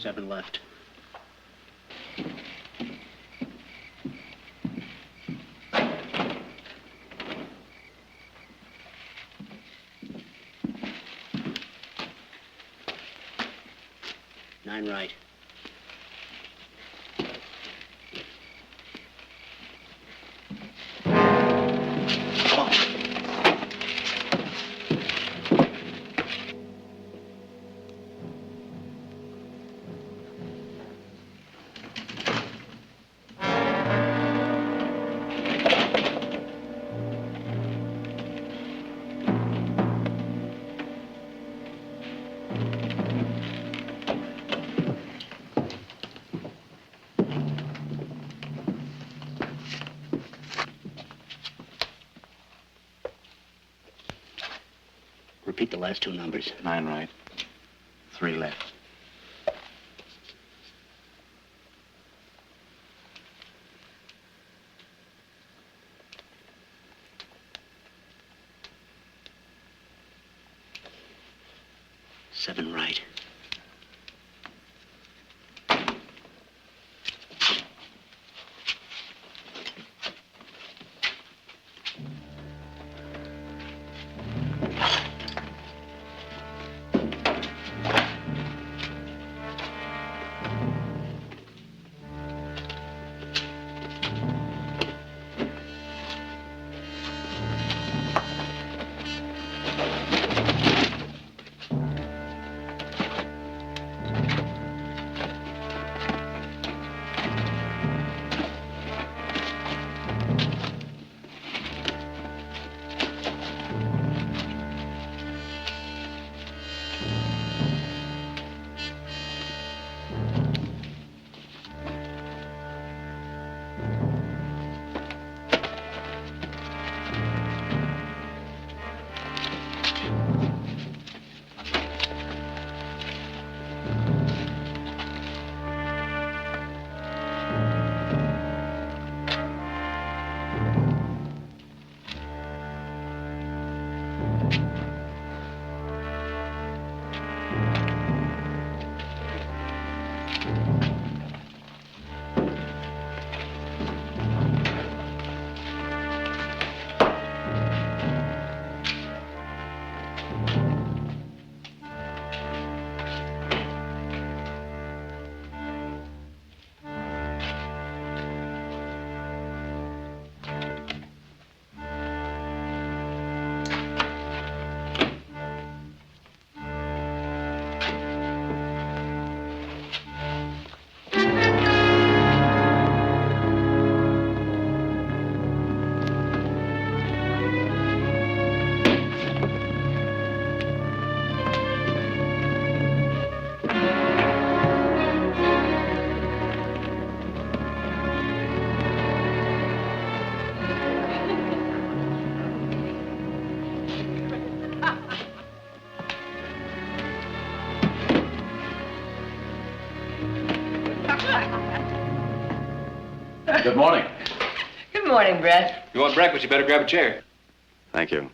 Seven left. Nine right. Repeat the last two numbers. Nine right. Three left. 7 right. Good morning. Good morning, Brett. You want breakfast, you better grab a chair. Thank you.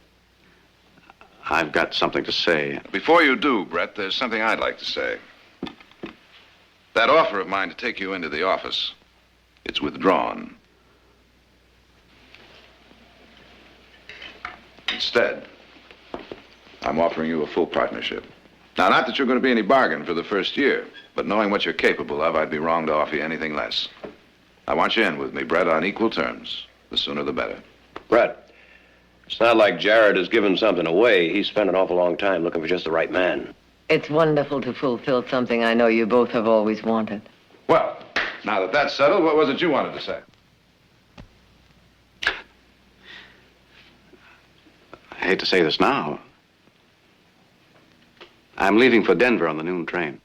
I've got something to say. Before you do, Brett, there's something I'd like to say. That offer of mine to take you into the office, it's withdrawn. Instead, I'm offering you a full partnership. Now, not that you're going to be any bargain for the first year, but knowing what you're capable of, I'd be wrong to offer you anything less. I want you in with me, Brett, on equal terms. The sooner the better. Brett, it's not like Jared has given something away. He spent an awful long time looking for just the right man. It's wonderful to fulfill something I know you both have always wanted. Well, now that that's settled, what was it you wanted to say? I hate to say this now. I'm leaving for Denver on the noon train.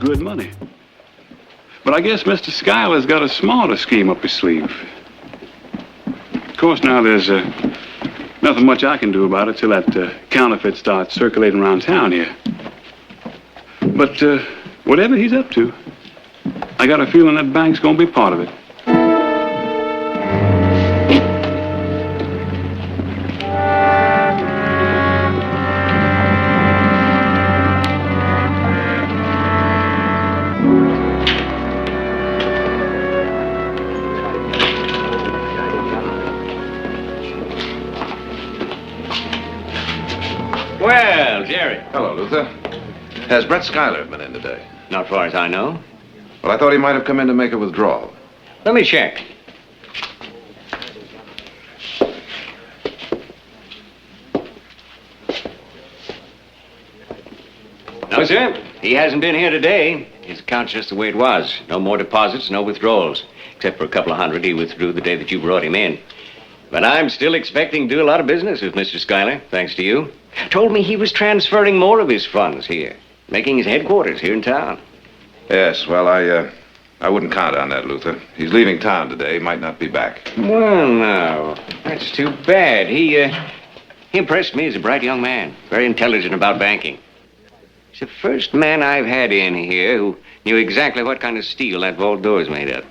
good money. But I guess Mr. Schuyler's got a smarter scheme up his sleeve. Of course, now there's nothing much I can do about it till that counterfeit starts circulating around town here. But whatever he's up to, I got a feeling that bank's gonna be part of it. Well, Jerry. Hello, Luther. Has Brett Schuyler been in today? Not far as I know. Well, I thought he might have come in to make a withdrawal. Let me check. No, sir. He hasn't been here today. His account's just the way it was. No more deposits, no withdrawals. Except for a couple of hundred he withdrew the day that you brought him in. But I'm still expecting to do a lot of business with Mr. Schuyler, thanks to you. Told me he was transferring more of his funds here, making his headquarters here in town. Yes, well, I wouldn't count on that, Luther. He's leaving town today. Might not be back. Well, now, that's too bad. He impressed me as a bright young man, very intelligent about banking. He's the first man I've had in here who knew exactly what kind of steel that vault door is made of.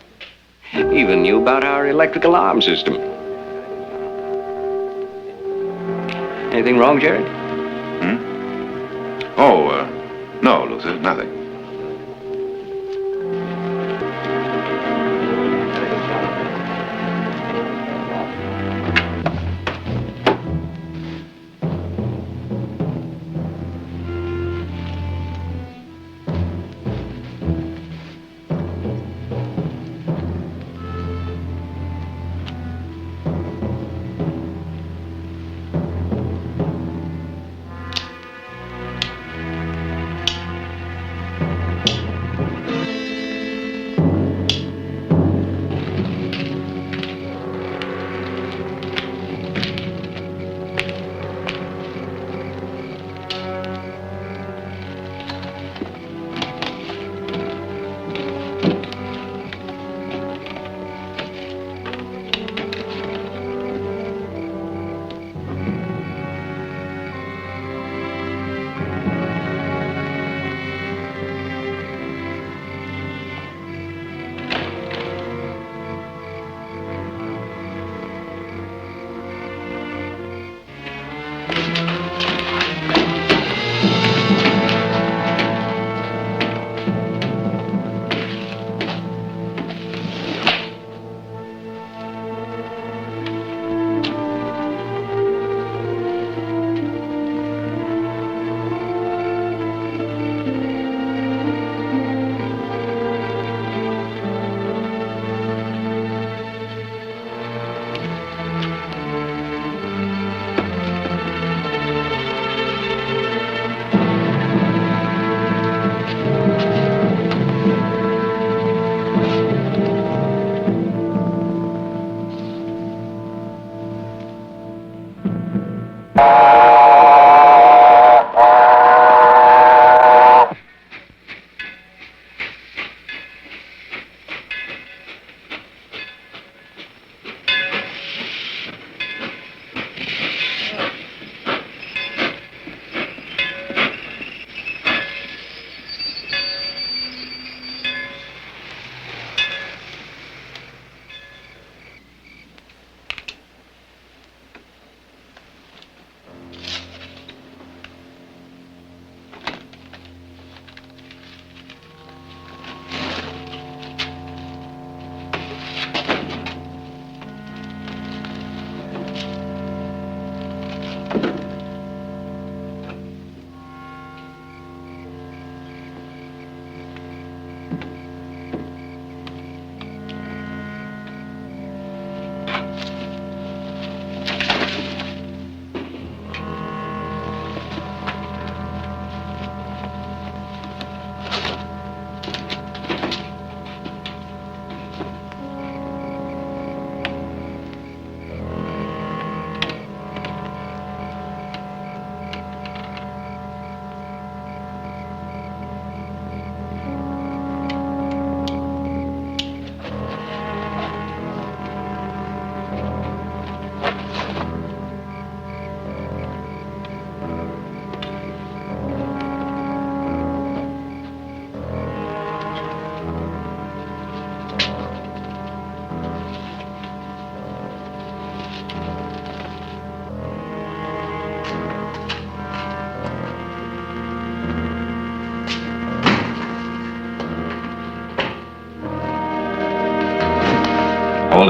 Even knew about our electric alarm system. Anything wrong, Jared? Oh, no, Luther, nothing.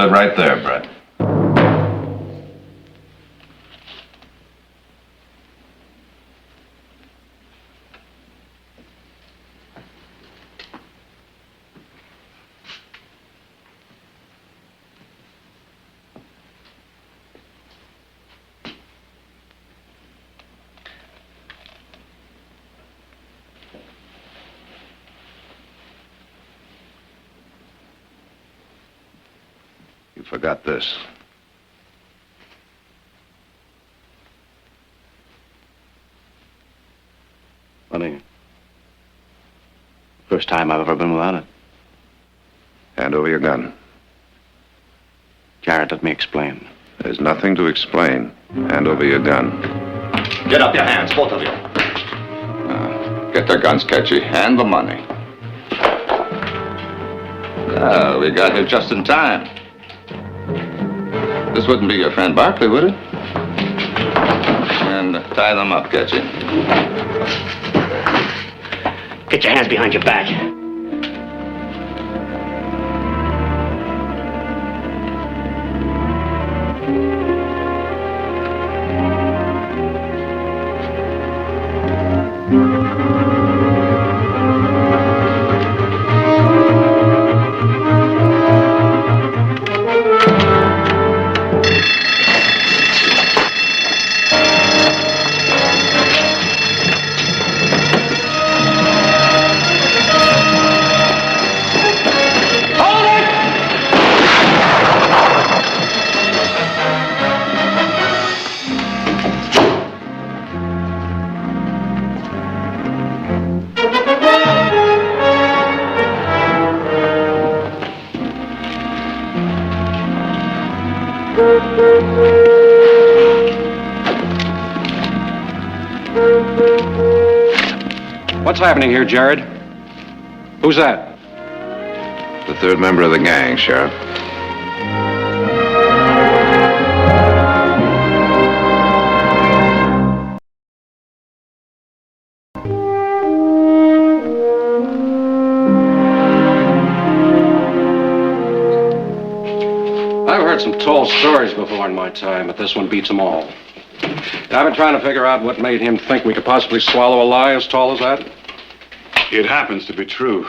Hold it right there, Brett. You forgot this. Funny. First time I've ever been without it. Hand over your gun. Jared, let me explain. There's nothing to explain. Hand over your gun. Get up your hands, both of you. Get their guns, Ketchy, and the money. We got here just in time. This wouldn't be your friend Barkley, would it? And tie them up, Ketchy. Get your hands behind your back. What's happening here, Jared? Who's that? The third member of the gang, Sheriff. I've heard some tall stories before in my time, but this one beats them all. I've been trying to figure out what made him think we could possibly swallow a lie as tall as that. It happens to be true.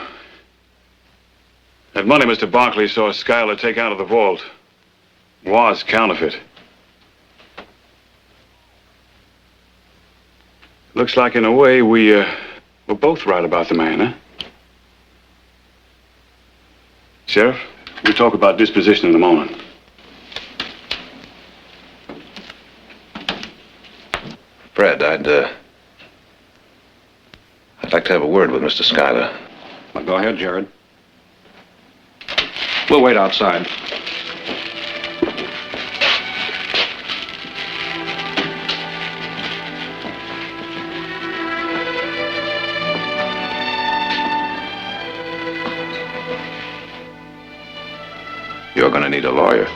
That money Mr. Barkley saw Schuyler take out of the vault was counterfeit. Looks like, in a way, we're both right about the man, huh? Sheriff, we'll talk about disposition in a moment. Fred, I'd like to have a word with Mr. Schuyler. Well, go ahead, Jared. We'll wait outside. You're going to need a lawyer.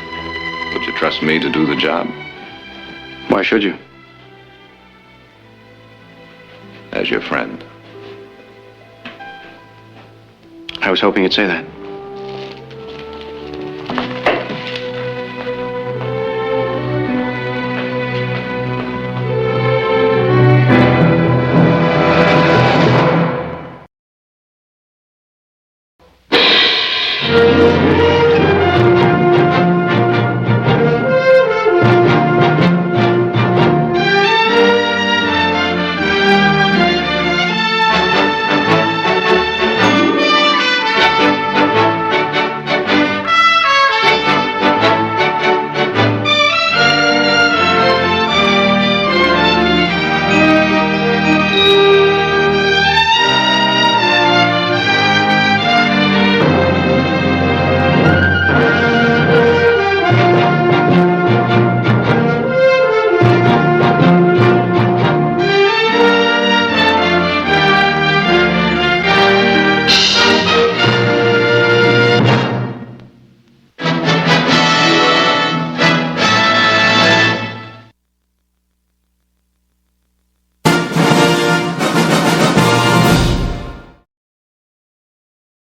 Would you trust me to do the job? Why should you? As your friend. I was hoping you'd say that.